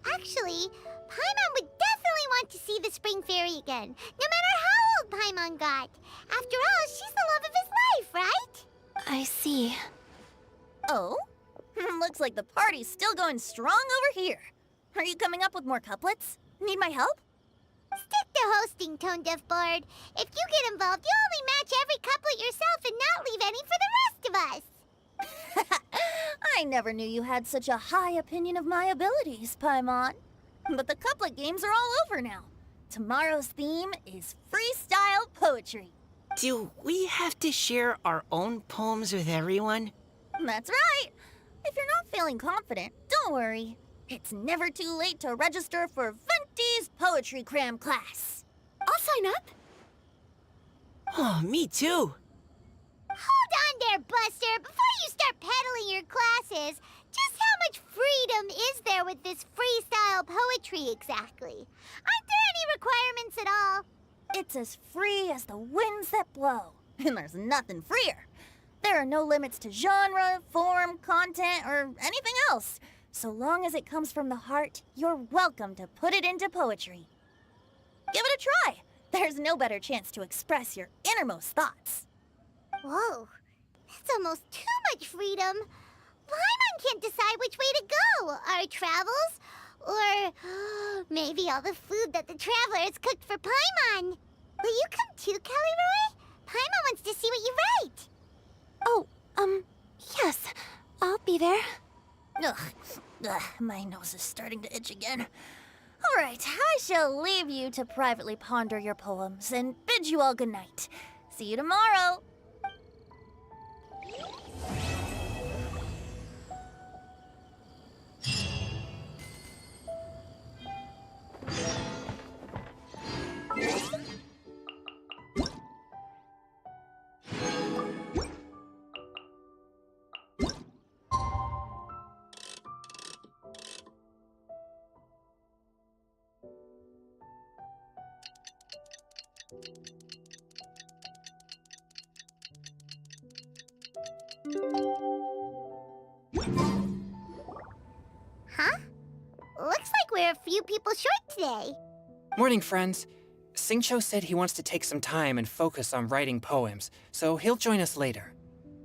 Actually, Paimon would definitely want to see the spring fairy again, no matter how old Paimon got. After all, she's the love of his life, right?
I see.
Oh? Looks like the party's still going strong over here. Are you coming up with more couplets? Need my help?
Stick to hosting, Tone Deaf Bard. If you get involved, you'll only match every couplet yourself and not leave any for the rest of us.
I never knew you had such a high opinion of my abilities, Paimon. But the couplet games are all over now. Tomorrow's theme is freestyle poetry.
Do we have to share our own poems with everyone?
That's right. If you're not feeling confident, don't worry. It's never too late to register for Venti's Poetry Cram class.
I'll sign up.
Oh, me too.
Hold on there, Buster. Before you start peddling your classes, just how much freedom is there with this freestyle poetry exactly? Aren't there any requirements at all?
It's as free as the winds that blow. And there's nothing freer. There are no limits to genre, form, content, or anything else. So long as it comes from the heart, you're welcome to put it into poetry. Give it a try. There's no better chance to express your innermost thoughts.
Whoa, that's almost too much freedom. Paimon can't decide which way to go. Our travels? Or maybe all the food that the travelers cooked for Paimon. Will you come too, Caliroy? Paimon wants to see what you write.
Oh, yes. I'll be there. Ugh, my nose is starting to itch again. All right, I shall leave you to privately ponder your poems and bid you all good night. See you tomorrow.
Huh? Looks like we're a few people short today.
Morning, friends. Singcho said he wants to take some time and focus on writing poems, so he'll join us later.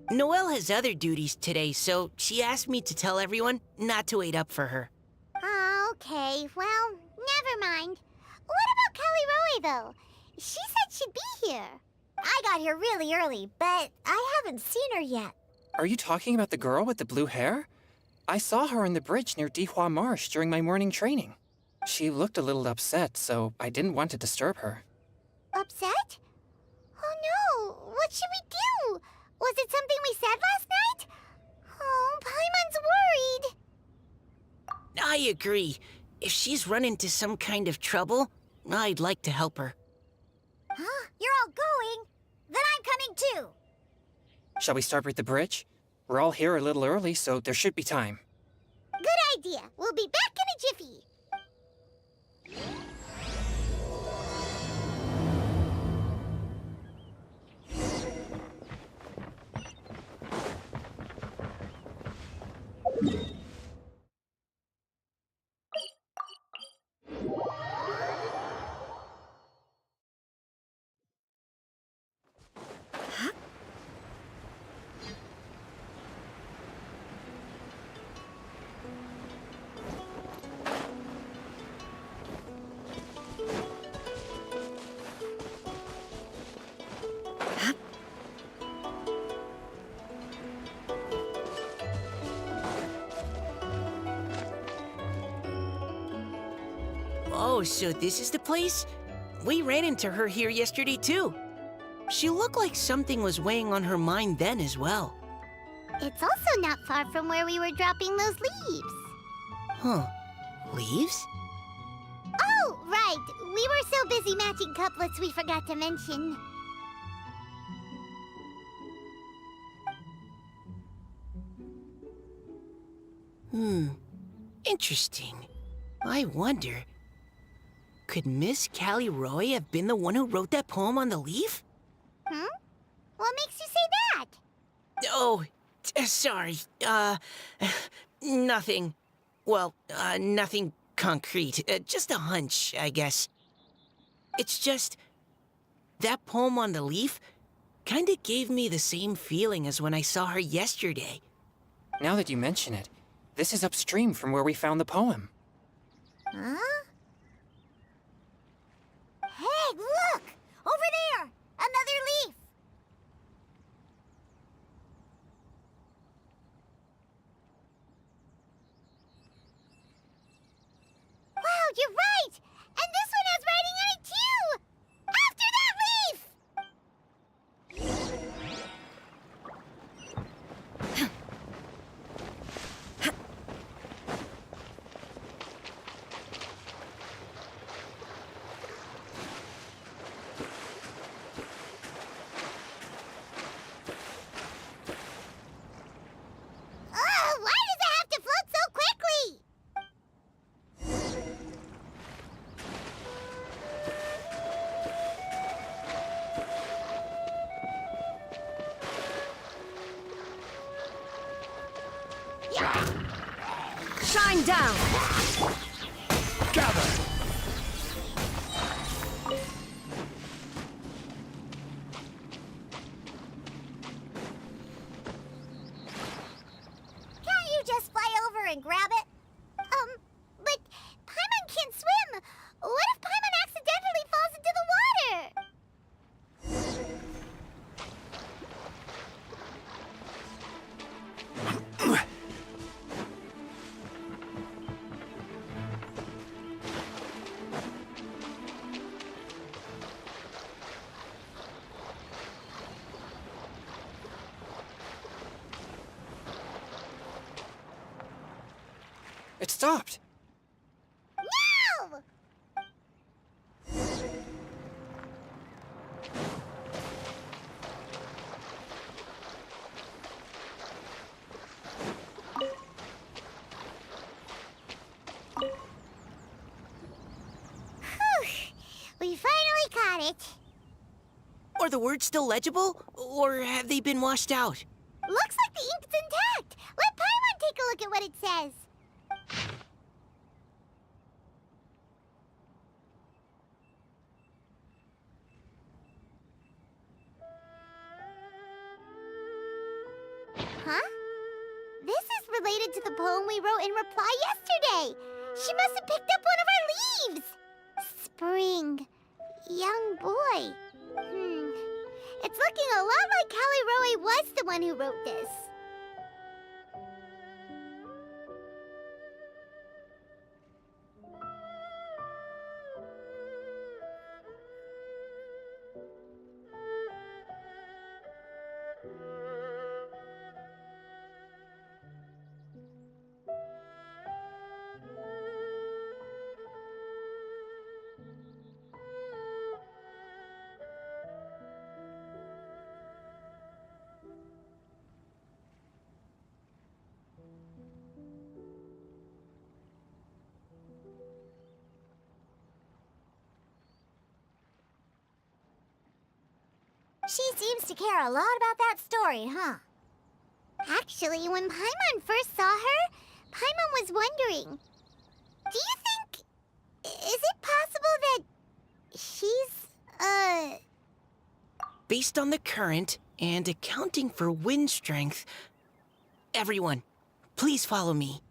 Noelle has other duties today, so she asked me to tell everyone not to wait up for her.
Oh, okay. Well, never mind. What about Caliroy, though? She said she'd be here.
I got here really early, but I haven't seen her yet.
Are you talking about the girl with the blue hair? I saw her on the bridge near Dihua Marsh during my morning training. She looked a little upset, so I didn't want to disturb her.
Upset? Oh no! What should we do? Was it something we said last night? Oh, Paimon's worried.
I agree. If she's run into some kind of trouble, I'd like to help her.
Huh? You're all going? Then I'm coming too.
Shall we start with the bridge? We're all here a little early, so there should be time.
Good idea. We'll be back in a jiffy.
Oh, so this is the place? We ran into her here yesterday, too. She looked like something was weighing on her mind then as well.
It's also not far from where we were dropping those leaves.
Huh. Leaves?
Oh, right. We were so busy matching couplets we forgot to mention.
Interesting. I wonder, could Miss Callie Roy have been the one who wrote that poem on the leaf?
Hmm? What makes you say that?
Oh, sorry. Nothing. Well, nothing concrete. Just a hunch, I guess. It's just, that poem on the leaf kinda gave me the same feeling as when I saw her yesterday.
Now that you mention it, this is upstream from where we found the poem.
Huh? Hey, look! Over there! Another leaf! Wow, you're right! And this one has writing on it too! After that leaf! Why does it have to float so quickly?
Shine down!
Gather!
stopped.
No! We finally caught it.
Are the words still legible, or have they been washed out?
Looks like the ink's intact. Let Paimon take a look at what it says. Huh? This is related to the poem we wrote in reply yesterday. She must have picked up one of our leaves. Spring. Young boy. It's looking a lot like Callie Roe was the one who wrote this. She seems to care a lot about that story, huh? Actually, when Paimon first saw her, Paimon was wondering, do you think... is it possible that she's,
Based on the current and accounting for wind strength, everyone, please follow me.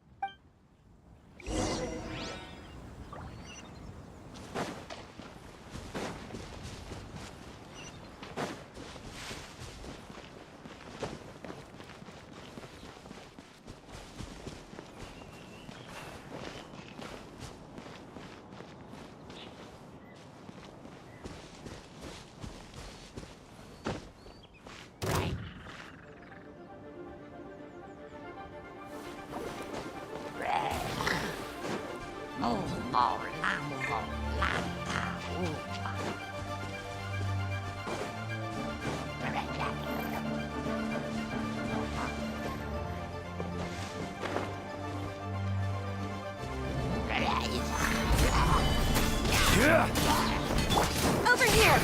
Over here!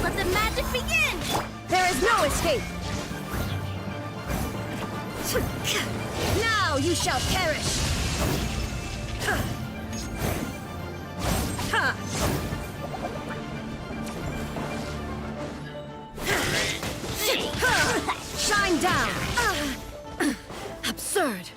Let the magic begin! There is no escape! Now you shall perish! Shine down! Absurd!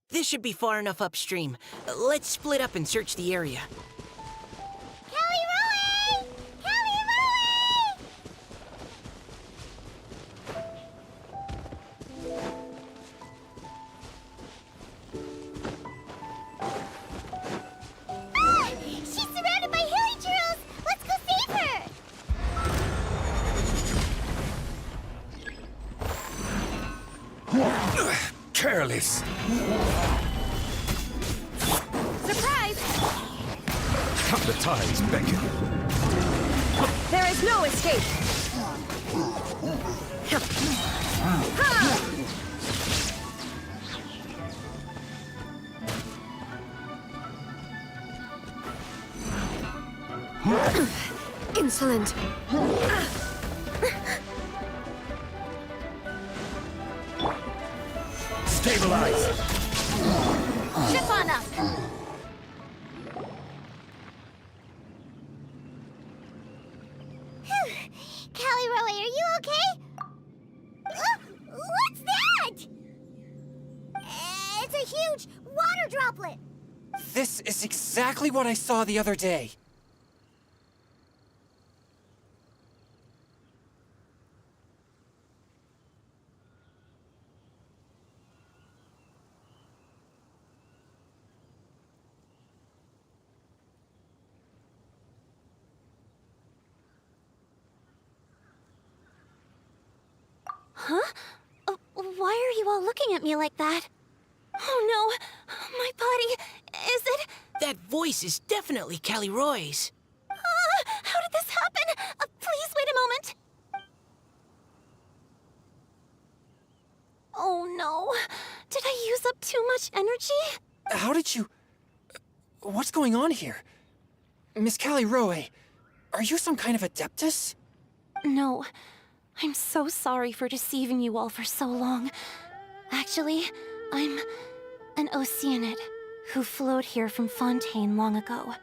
This should be far enough upstream. Let's split up and search the area.
Callie Roe! Callie Roe! Ah! She's surrounded by hilly churls! Let's go save her!
Careless.
Surprise!
Cut the ties, beckon.
There is no escape! Insolent!
Stabilize.
Ship on up!
Callie Roe, are you okay? a huge water droplet!
This is exactly what I saw the other day.
Huh? Why are you all looking at me like that? Oh no! My body... Is it...
That voice is definitely Callie Roy's.
How did this happen? Please wait a moment. Oh no. Did I use up too much energy?
How did you... What's going on here? Miss Callie Roe, are you some kind of adeptus?
No. I'm so sorry for deceiving you all for so long. Actually, I'm an Oceanid who flowed here from Fontaine long ago.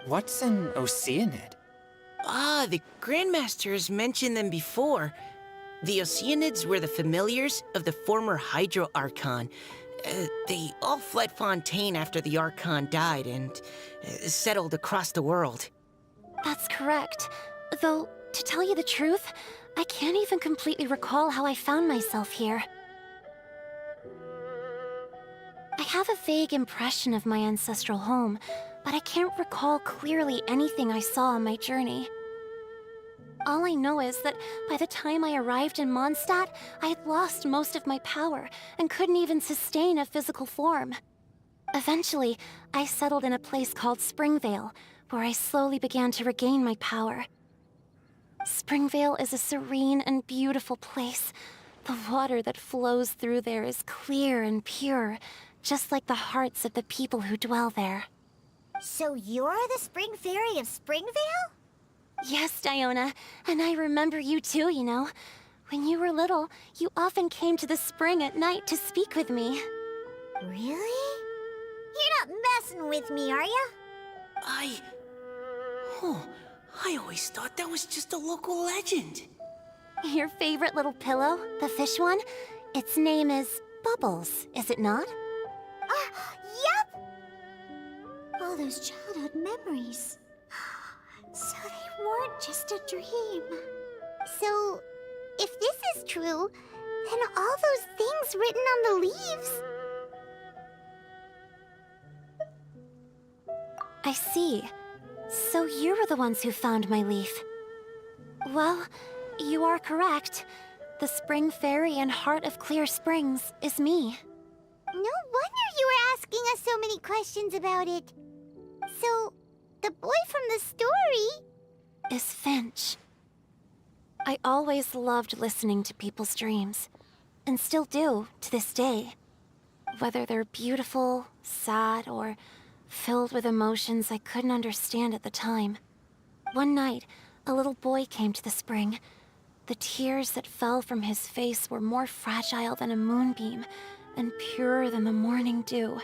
What's an Oceanid?
Ah, the Grandmaster has mentioned them before. The Oceanids were the familiars of the former Hydro Archon. They all fled Fontaine after the Archon died and settled across the world.
That's correct. Though, to tell you the truth, I can't even completely recall how I found myself here. I have a vague impression of my ancestral home, but I can't recall clearly anything I saw on my journey. All I know is that by the time I arrived in Mondstadt, I had lost most of my power and couldn't even sustain a physical form. Eventually, I settled in a place called Springvale, where I slowly began to regain my power. Springvale is a serene and beautiful place. The water that flows through there is clear and pure, just like the hearts of the people who dwell there.
So you're the Spring Fairy of Springvale?
Yes, Diona, and I remember you too, you know. When you were little, you often came to the spring at night to speak with me.
Really? You're not messing with me, are ya?
I always thought that was just a local legend.
Your favorite little pillow, the fish one? Its name is Bubbles, is it not?
Yup! All those childhood memories. So they weren't just a dream. So, if this is true, then all those things written on the leaves...
I see. So you were the ones who found my leaf. Well, you are correct. The Spring Fairy and Heart of Clear Springs is me.
No wonder you were asking us so many questions about it. So, the boy from the story...
is Finch. I always loved listening to people's dreams, and still do to this day. Whether they're beautiful, sad, or filled with emotions I couldn't understand at the time. One night, a little boy came to the spring. The tears that fell from his face were more fragile than a moonbeam, and purer than the morning dew.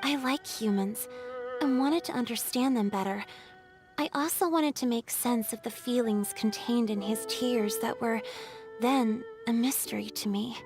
I like humans, and wanted to understand them better. I also wanted to make sense of the feelings contained in his tears that were, then, a mystery to me.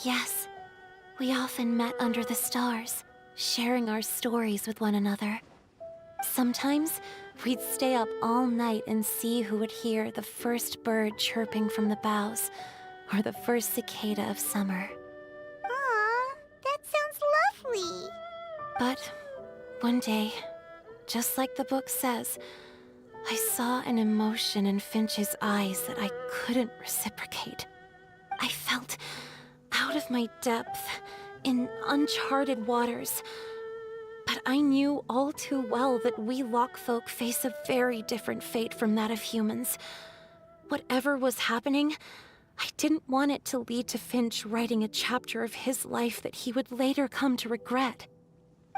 Yes, we often met under the stars, sharing our stories with one another. Sometimes, we'd stay up all night and see who would hear the first bird chirping from the boughs, or the first cicada of summer.
Aw, that sounds lovely.
But one day, just like the book says, I saw an emotion in Finch's eyes that I couldn't reciprocate. I felt out of my depth, in uncharted waters. But I knew all too well that we Lockfolk face a very different fate from that of humans. Whatever was happening, I didn't want it to lead to Finch writing a chapter of his life that he would later come to regret.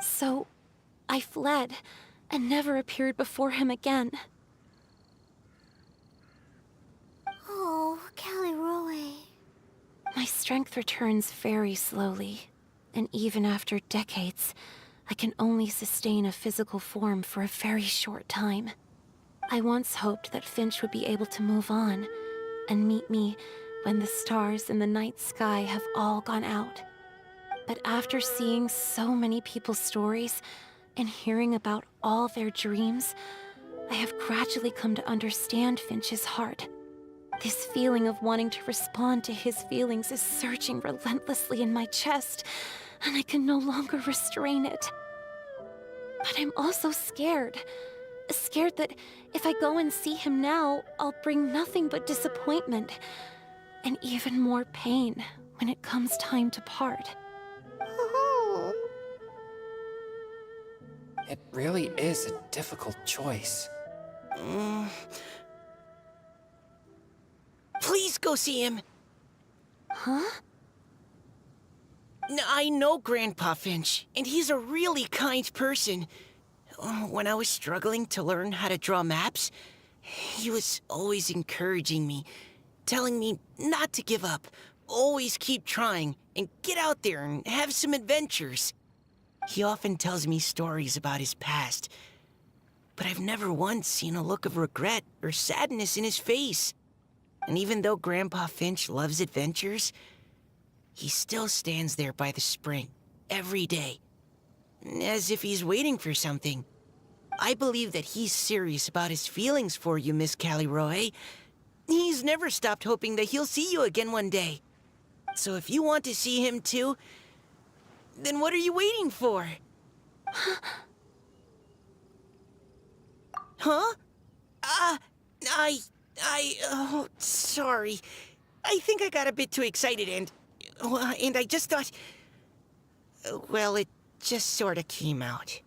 So, I fled, and never appeared before him again.
Oh, Caliroe.
My strength returns very slowly, and even after decades, I can only sustain a physical form for a very short time. I once hoped that Finch would be able to move on, and meet me when the stars in the night sky have all gone out. But after seeing so many people's stories, and hearing about all their dreams, I have gradually come to understand Finch's heart. This feeling of wanting to respond to his feelings is surging relentlessly in my chest, and I can no longer restrain it. But I'm also scared. Scared that if I go and see him now, I'll bring nothing but disappointment, and even more pain when it comes time to part.
Oh.
It really is a difficult choice.
Please go see him.
Huh?
I know Grandpa Finch, and he's a really kind person. When I was struggling to learn how to draw maps, he was always encouraging me, telling me not to give up, always keep trying, and get out there and have some adventures. He often tells me stories about his past, but I've never once seen a look of regret or sadness in his face. And even though Grandpa Finch loves adventures, he still stands there by the spring, every day, as if he's waiting for something. I believe that he's serious about his feelings for you, Miss Caliroe. He's never stopped hoping that he'll see you again one day. So if you want to see him too, then what are you waiting for? Huh? Oh, sorry. I think I got a bit too excited and I just thought, well, it just sort of came out.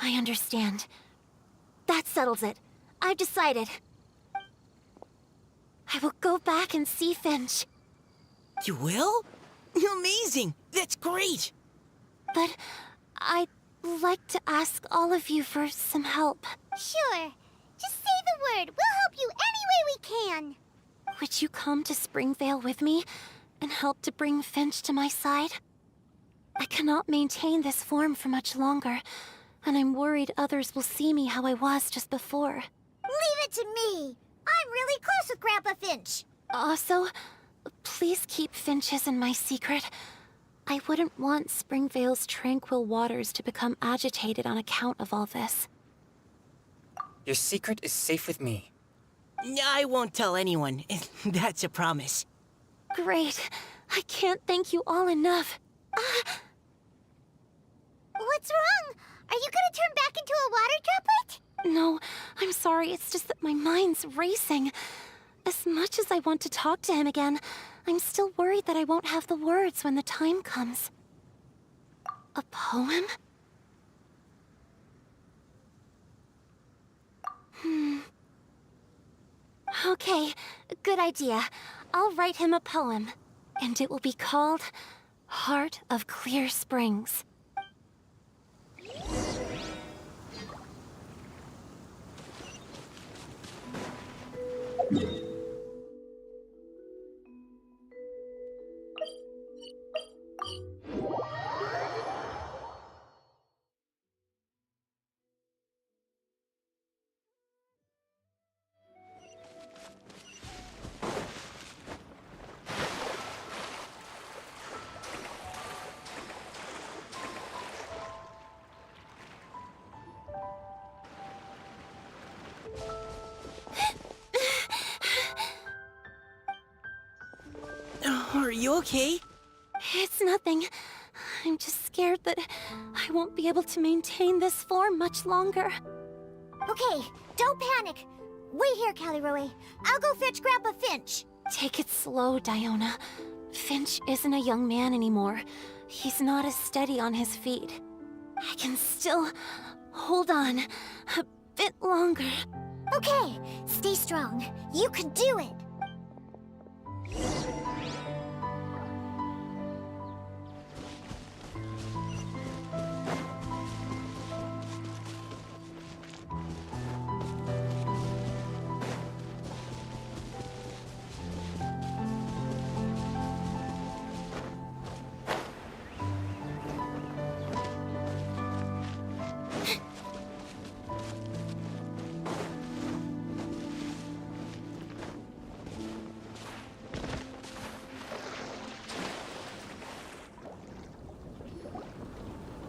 I understand. That settles it. I've decided. I will go back and see Finch.
You will? Amazing! That's great!
But I'd like to ask all of you for some help.
Sure. Just say the word. We'll help you any way we can.
Would you come to Springvale with me and help to bring Finch to my side? I cannot maintain this form for much longer, and I'm worried others will see me how I was just before.
Leave it to me. I'm really close with Grandpa Finch.
Also, please keep Finch's in my secret. I wouldn't want Springvale's tranquil waters to become agitated on account of all this.
Your secret is safe with me.
I won't tell anyone. That's a promise.
Great. I can't thank you all enough.
What's wrong? Are you gonna turn back into a water droplet?
No, I'm sorry. It's just that my mind's racing. As much as I want to talk to him again, I'm still worried that I won't have the words when the time comes. A poem? Okay, good idea. I'll write him a poem, and it will be called Heart of Clear Springs.
Are you okay?
It's nothing. I'm just scared that I won't be able to maintain this form much longer.
Okay, don't panic. Wait here, Caliroe. I'll go fetch Grandpa Finch.
Take it slow, Diona. Finch isn't a young man anymore. He's not as steady on his feet. I can still hold on a bit longer.
Okay, stay strong. You can do it.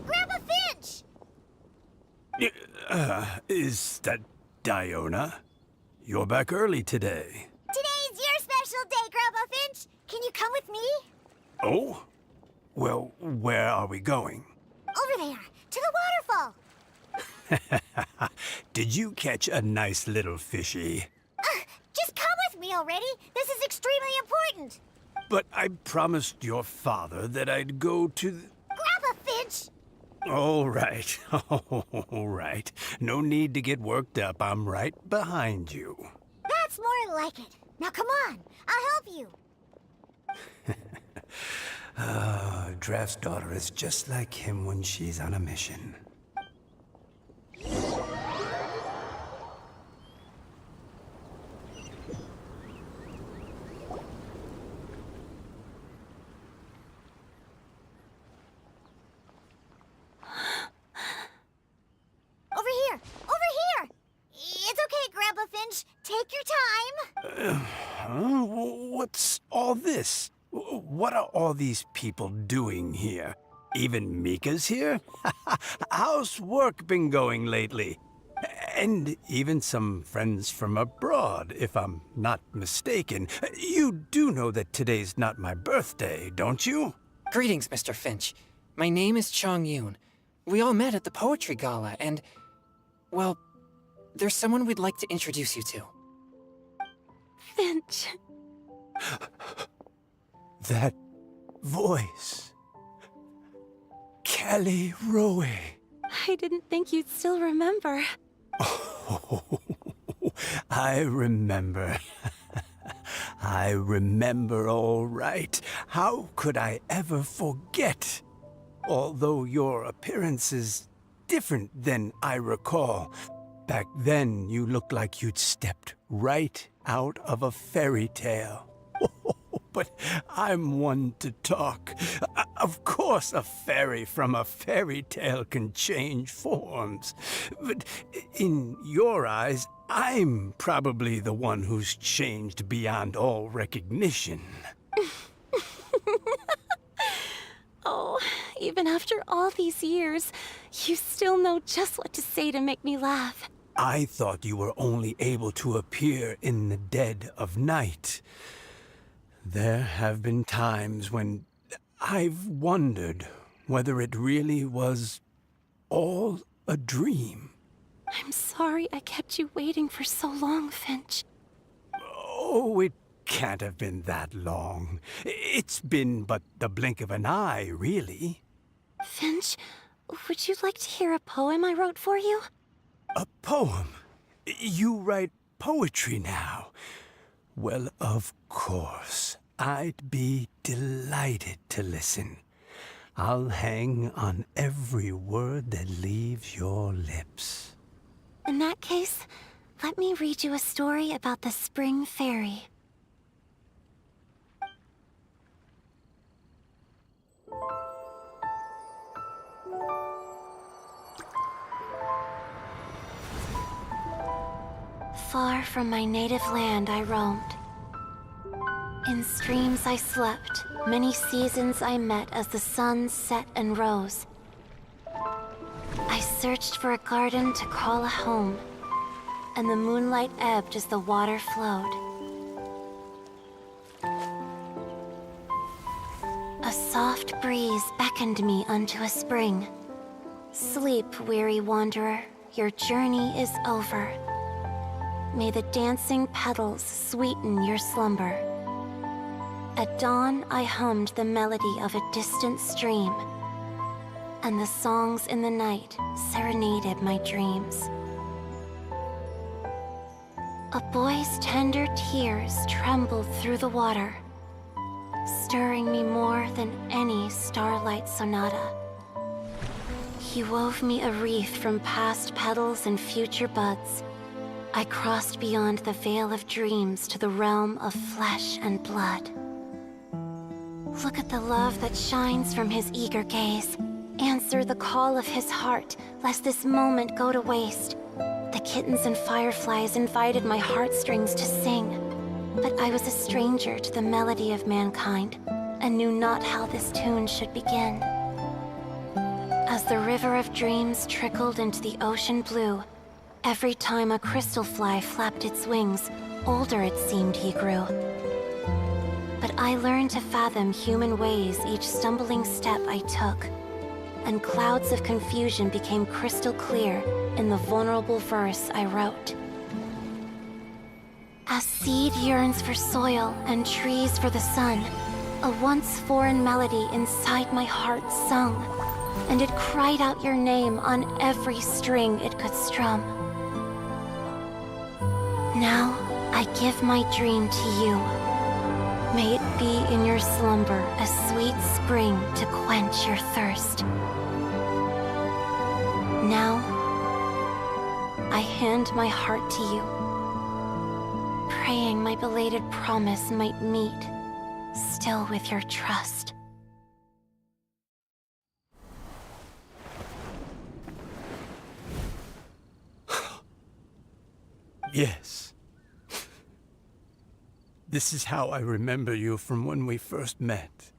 Grandpa Finch!
Is that Diona? You're back early today.
Today's your special day, Grandpa Finch. Can you come with me?
Oh? Well, where are we going?
Over there, to the waterfall.
Did you catch a nice little fishy?
Just come with me already. This is extremely important.
But I promised your father that I'd go to the...
Grandpa Finch!
All right. All right. No need to get worked up. I'm right behind you.
That's more like it. Now come on, I'll help you.
Draft's daughter is just like him when she's on a mission.
Over here! Over here! It's okay, Grandpa Finch. Take your time.
What's all this? What are all these people doing here? Even Mika's here? How's work been going lately? And even some friends from abroad, if I'm not mistaken. You do know that today's not my birthday, don't you?
Greetings, Mr. Finch. My name is Chong Yoon. We all met at the poetry gala, and... well, there's someone we'd like to introduce you to.
Finch.
That voice. Caliroe.
I didn't think you'd still remember.
Oh, I remember. I remember all right. How could I ever forget? Although your appearance is different than I recall. Back then, you looked like you'd stepped right out of a fairy tale. But I'm one to talk. Of course, a fairy from a fairy tale can change forms. But in your eyes, I'm probably the one who's changed beyond all recognition.
Oh, even after all these years, you still know just what to say to make me laugh.
I thought you were only able to appear in the dead of night. There have been times when I've wondered whether it really was all a dream.
I'm sorry I kept you waiting for so long, Finch.
Oh, it can't have been that long. It's been but the blink of an eye, really.
Finch, would you like to hear a poem I wrote for you?
A poem? You write poetry now? Well, of course. I'd be delighted to listen. I'll hang on every word that leaves your lips.
In that case, let me read you a story about the Spring Fairy. Far from my native land I roamed. In streams I slept, many seasons I met as the sun set and rose. I searched for a garden to call a home, and the moonlight ebbed as the water flowed. A soft breeze beckoned me unto a spring. Sleep, weary wanderer, your journey is over. May the dancing petals sweeten your slumber. At dawn, I hummed the melody of a distant stream, and the songs in the night serenaded my dreams. A boy's tender tears trembled through the water, stirring me more than any starlight sonata. He wove me a wreath from past petals and future buds. I crossed beyond the veil of dreams to the realm of flesh and blood. Look at the love that shines from his eager gaze. Answer the call of his heart, lest this moment go to waste. The kittens and fireflies invited my heartstrings to sing, but I was a stranger to the melody of mankind, and knew not how this tune should begin. As the river of dreams trickled into the ocean blue, every time a crystal fly flapped its wings, older it seemed he grew. But I learned to fathom human ways each stumbling step I took, and clouds of confusion became crystal clear in the vulnerable verse I wrote. As seed yearns for soil and trees for the sun, a once foreign melody inside my heart sung, and it cried out your name on every string it could strum. Now I give my dream to you. May it be in your slumber a sweet spring to quench your thirst. Now, I hand my heart to you, praying my belated promise might meet, still with your trust.
Yes. This is how I remember you from when we first met.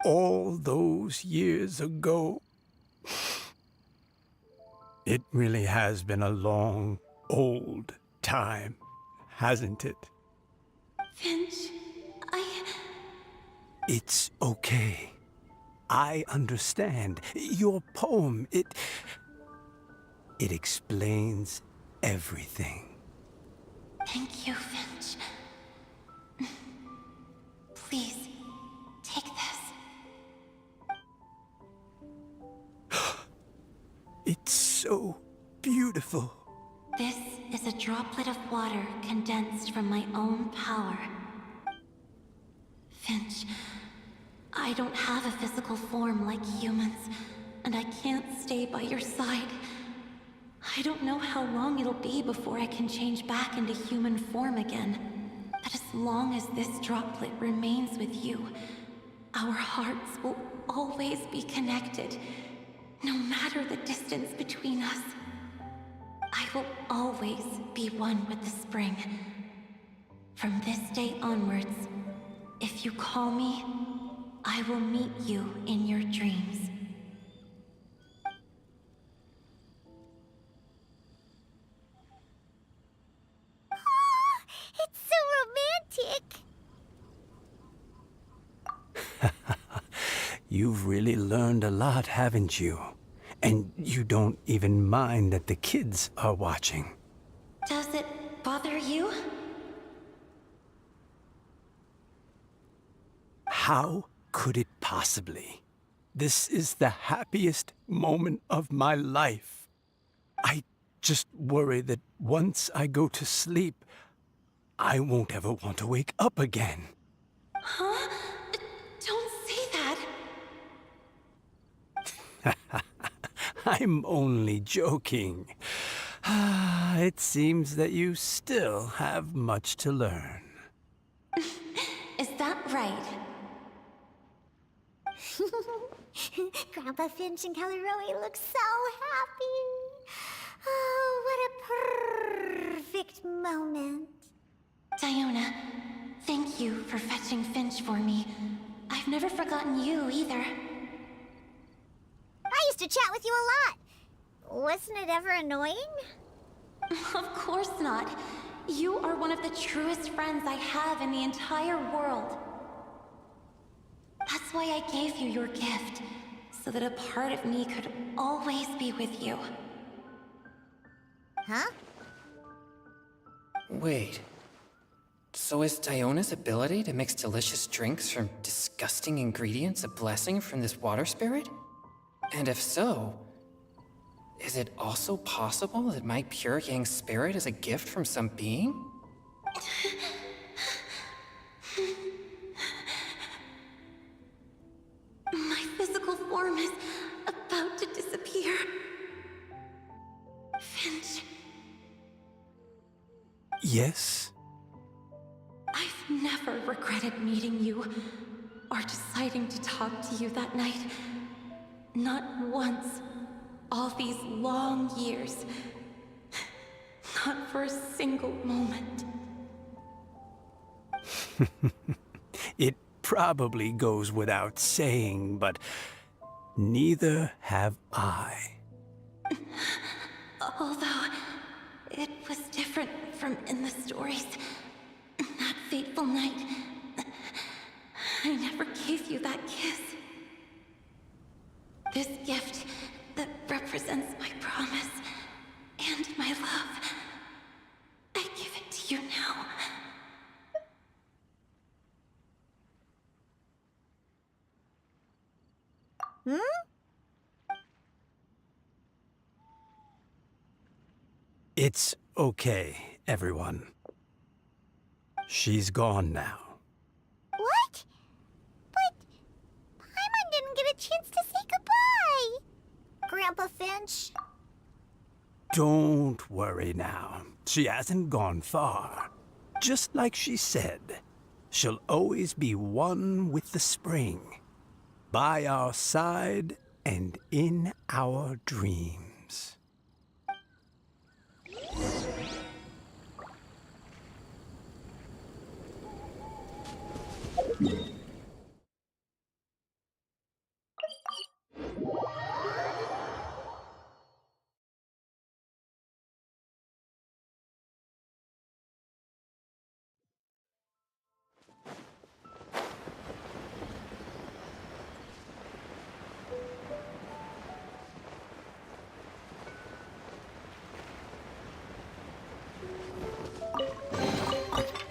All those years ago. It really has been a long, old time, hasn't it?
Finch,
It's okay. I understand. Your poem, it explains everything.
Thank you, Finch. Please, take this.
beautiful.
This is a droplet of water condensed from my own power. Finch, I don't have a physical form like humans, and I can't stay by your side. I don't know how long it'll be before I can change back into human form again. But as long as this droplet remains with you, our hearts will always be connected, no matter the distance between us. I will always be one with the spring. From this day onwards, if you call me, I will meet you in your dreams.
It's so romantic.
You've really learned a lot, haven't you? And you don't even mind that the kids are watching.
Does it bother you?
How could it possibly? This is the happiest moment of my life. I just worry that once I go to sleep, I won't ever want to wake up again.
Huh? Don't say that.
I'm only joking. It seems that you still have much to learn.
Is that right?
Grandpa Finch and Kelleroy look so happy. Oh, what a perfect moment.
Diona, thank you for fetching Finch for me. I've never forgotten you either.
I used to chat with you a lot. Wasn't it ever annoying?
Of course not. You are one of the truest friends I have in the entire world. That's why I gave you your gift, so that a part of me could always be with you.
Huh?
Wait. So is Diona's ability to mix delicious drinks from disgusting ingredients a blessing from this water spirit? And if so, is it also possible that my pure yang spirit is a gift from some being?
My physical form is about to disappear. Finch,
Yes?
I've never regretted meeting you or deciding to talk to you that night. Not once. All these long years. Not for a single moment.
It probably goes without saying, but neither have I.
Although, it was different from in the stories. That fateful night, I never gave you that kiss. This gift that represents my promise and my love, I give it to you now.
It's okay, everyone. She's gone now.
What? But Paimon didn't get a chance to say goodbye. Grandpa Finch.
Don't worry now. She hasn't gone far. Just like she said, she'll always be one with the spring. By our side and in our dreams.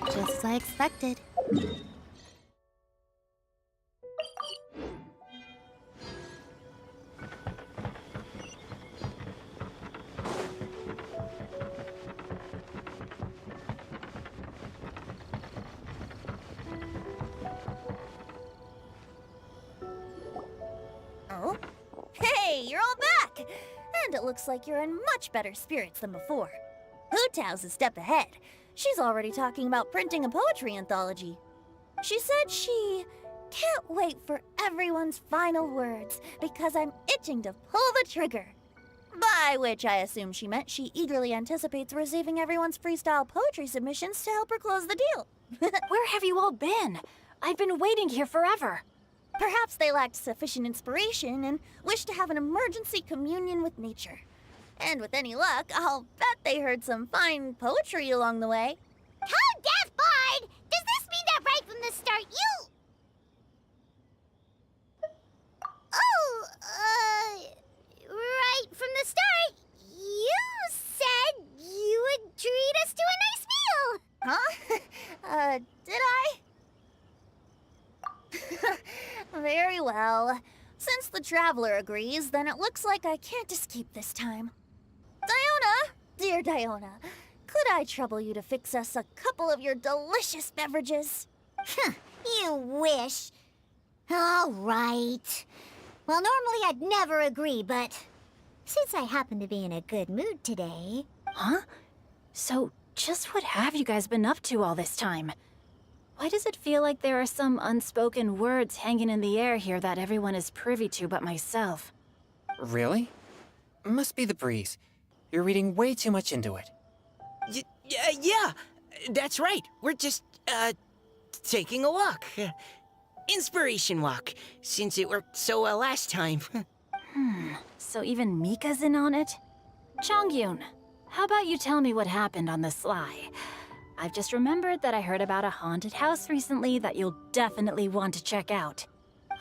Just as I expected.
back! And it looks like you're in much better spirits than before. Hu Tao's a step ahead. She's already talking about printing a poetry anthology. She said she can't wait for everyone's final words because I'm itching to pull the trigger. By which I assume she meant she eagerly anticipates receiving everyone's freestyle poetry submissions to help her close the deal.
Where have you all been? I've been waiting here forever.
Perhaps they lacked sufficient inspiration and wished to have an emergency communion with nature. And with any luck, I'll bet they heard some fine poetry along the way.
How deaf Bard! Does this mean that right from the start you... Oh, right from the start, you said you would treat us to a nice meal!
Huh? Did I? Very well. Since the Traveler agrees, then it looks like I can't escape this time. Diona, dear Diona, could I trouble you to fix us a couple of your delicious beverages?
You wish. All right. Well, normally I'd never agree, but since I happen to be in a good mood today...
Huh? So, just what have you guys been up to all this time? Why does it feel like there are some unspoken words hanging in the air here that everyone is privy to but myself?
Really? Must be the breeze. You're reading way too much into it.
Yeah, that's right. We're just, taking a walk. Inspiration walk, since it worked so well last time.
So even Mika's in on it? Chongyun, how about you tell me what happened on the sly? I've just remembered that I heard about a haunted house recently that you'll definitely want to check out.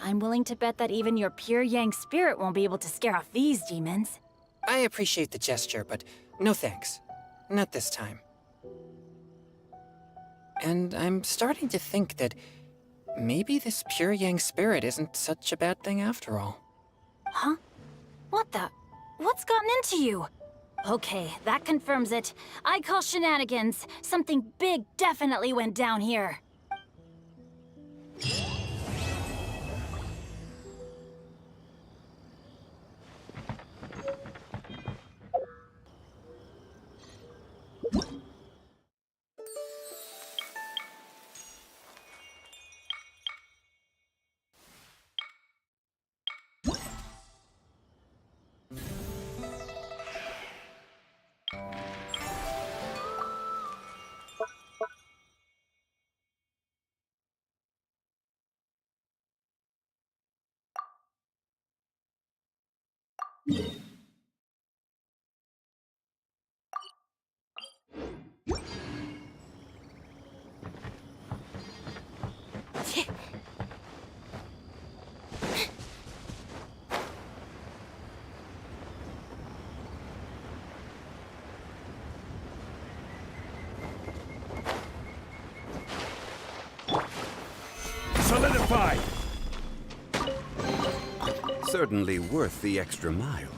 I'm willing to bet that even your pure Yang spirit won't be able to scare off these demons.
I appreciate the gesture, but no thanks. Not this time. And I'm starting to think that maybe this pure Yang spirit isn't such a bad thing after all.
Huh? What the? What's gotten into you? Okay, that confirms it. I call shenanigans. Something big definitely went down here.
Solidified!
Certainly worth the extra mile.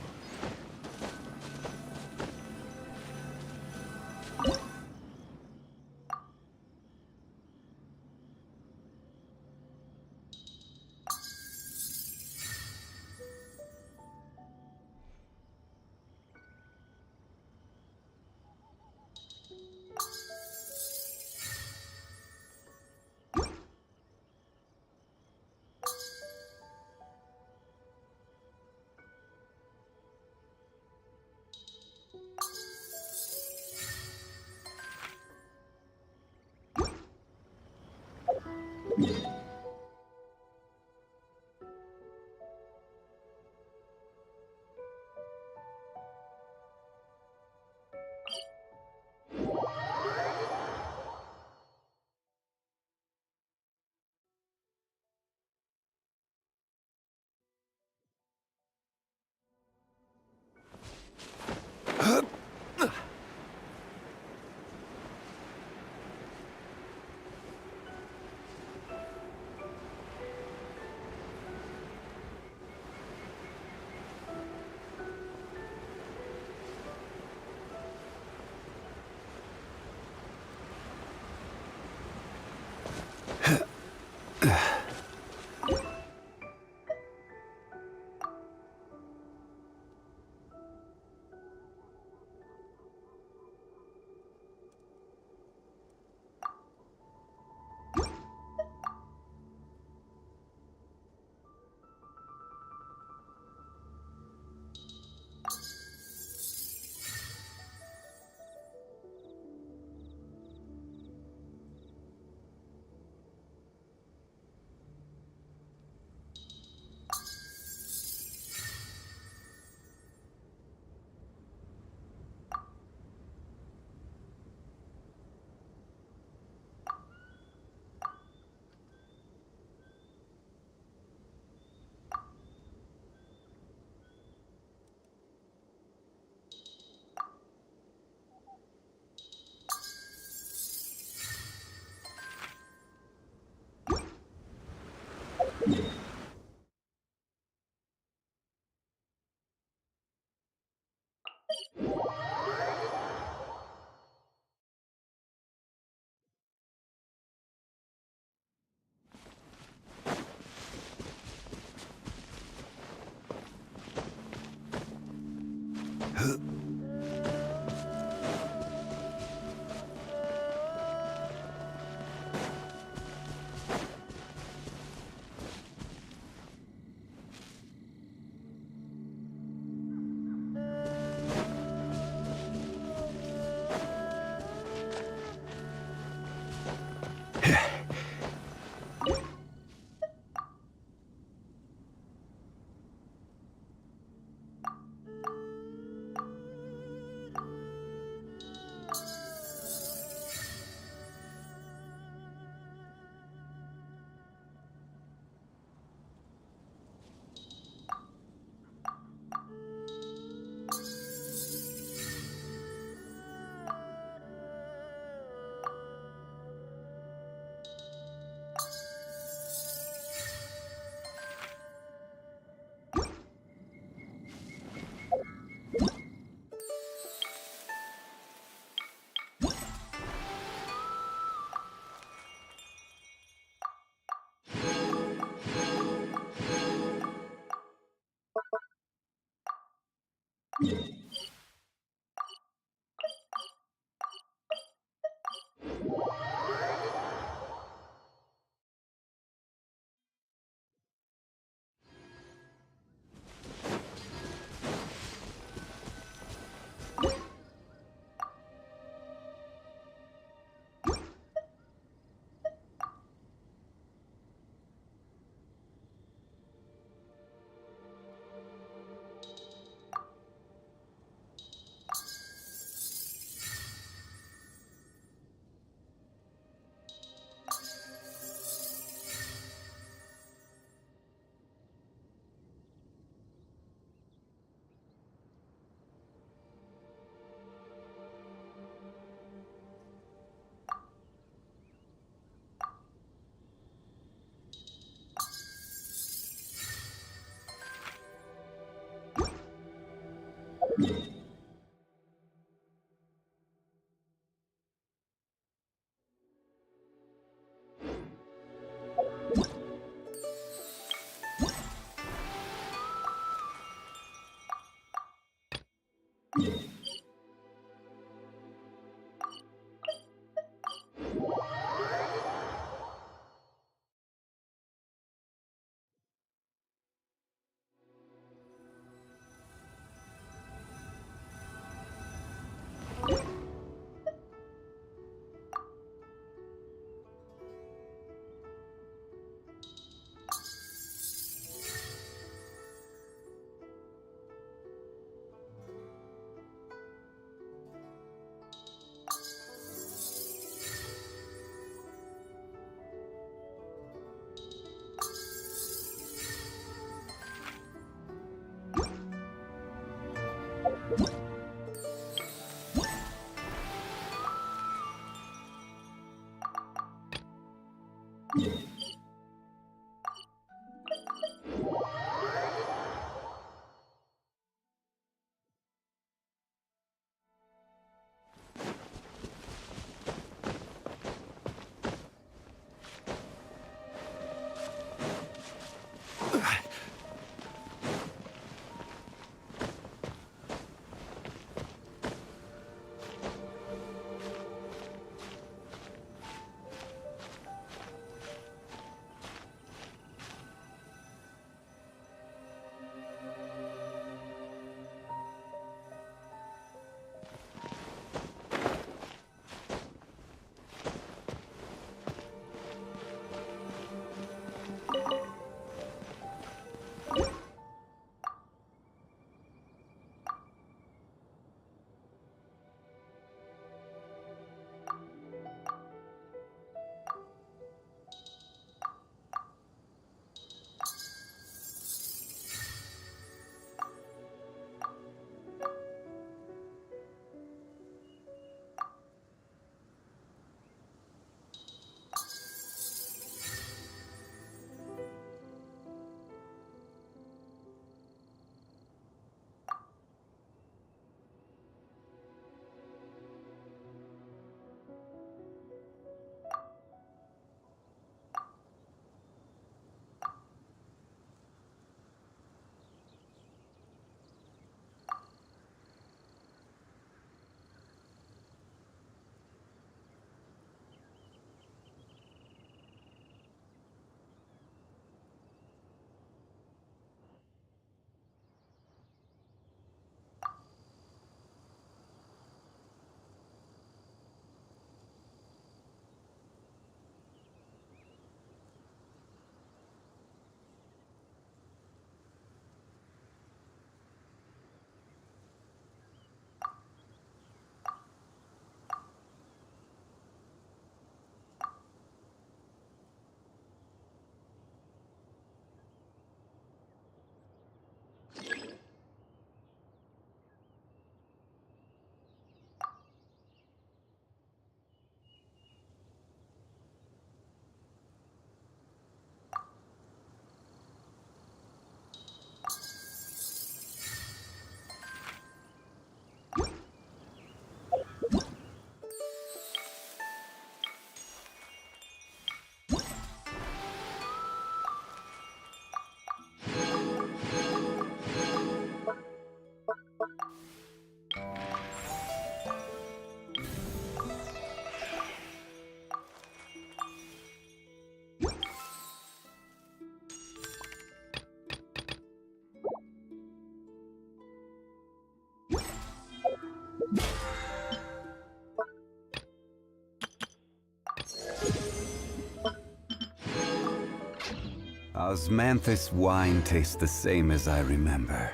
Osmanthus wine tastes the same as I remember.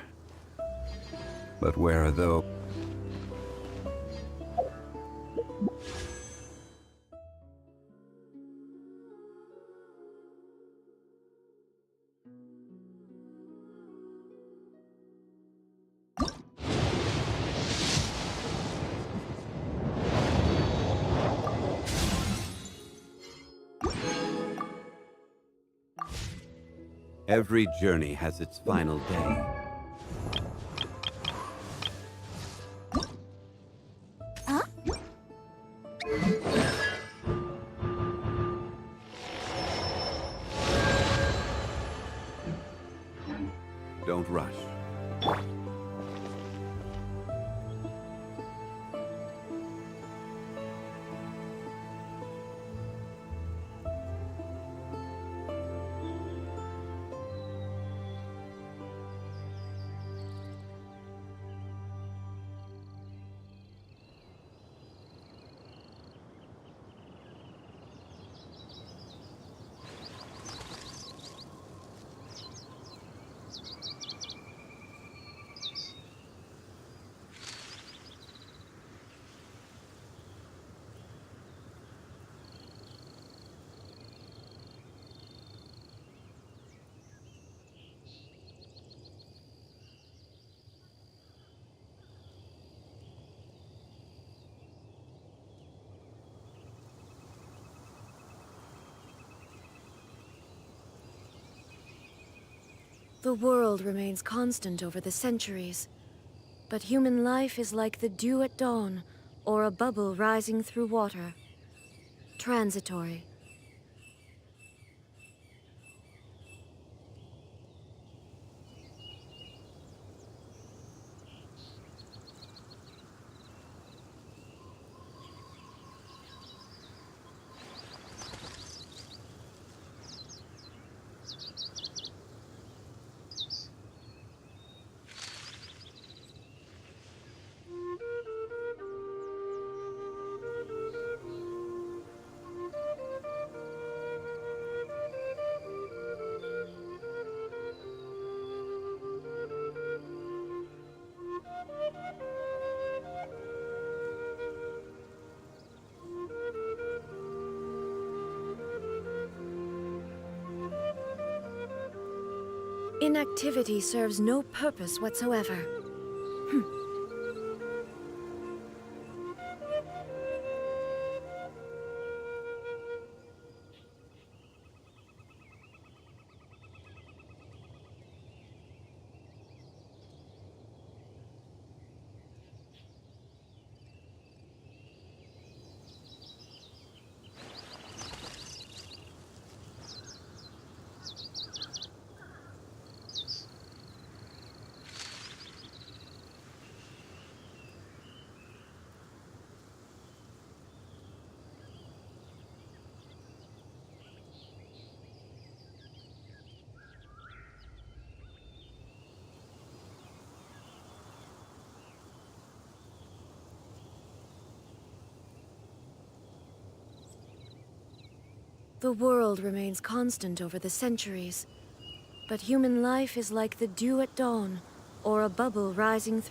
But where are those? Every journey has its final day.
Huh?
Don't rush.
The world remains constant over the centuries, but human life is like the dew at dawn, or a bubble rising through water. Transitory. Inactivity serves no purpose whatsoever. The world remains constant over the centuries, but human life is like the dew at dawn, or a bubble rising through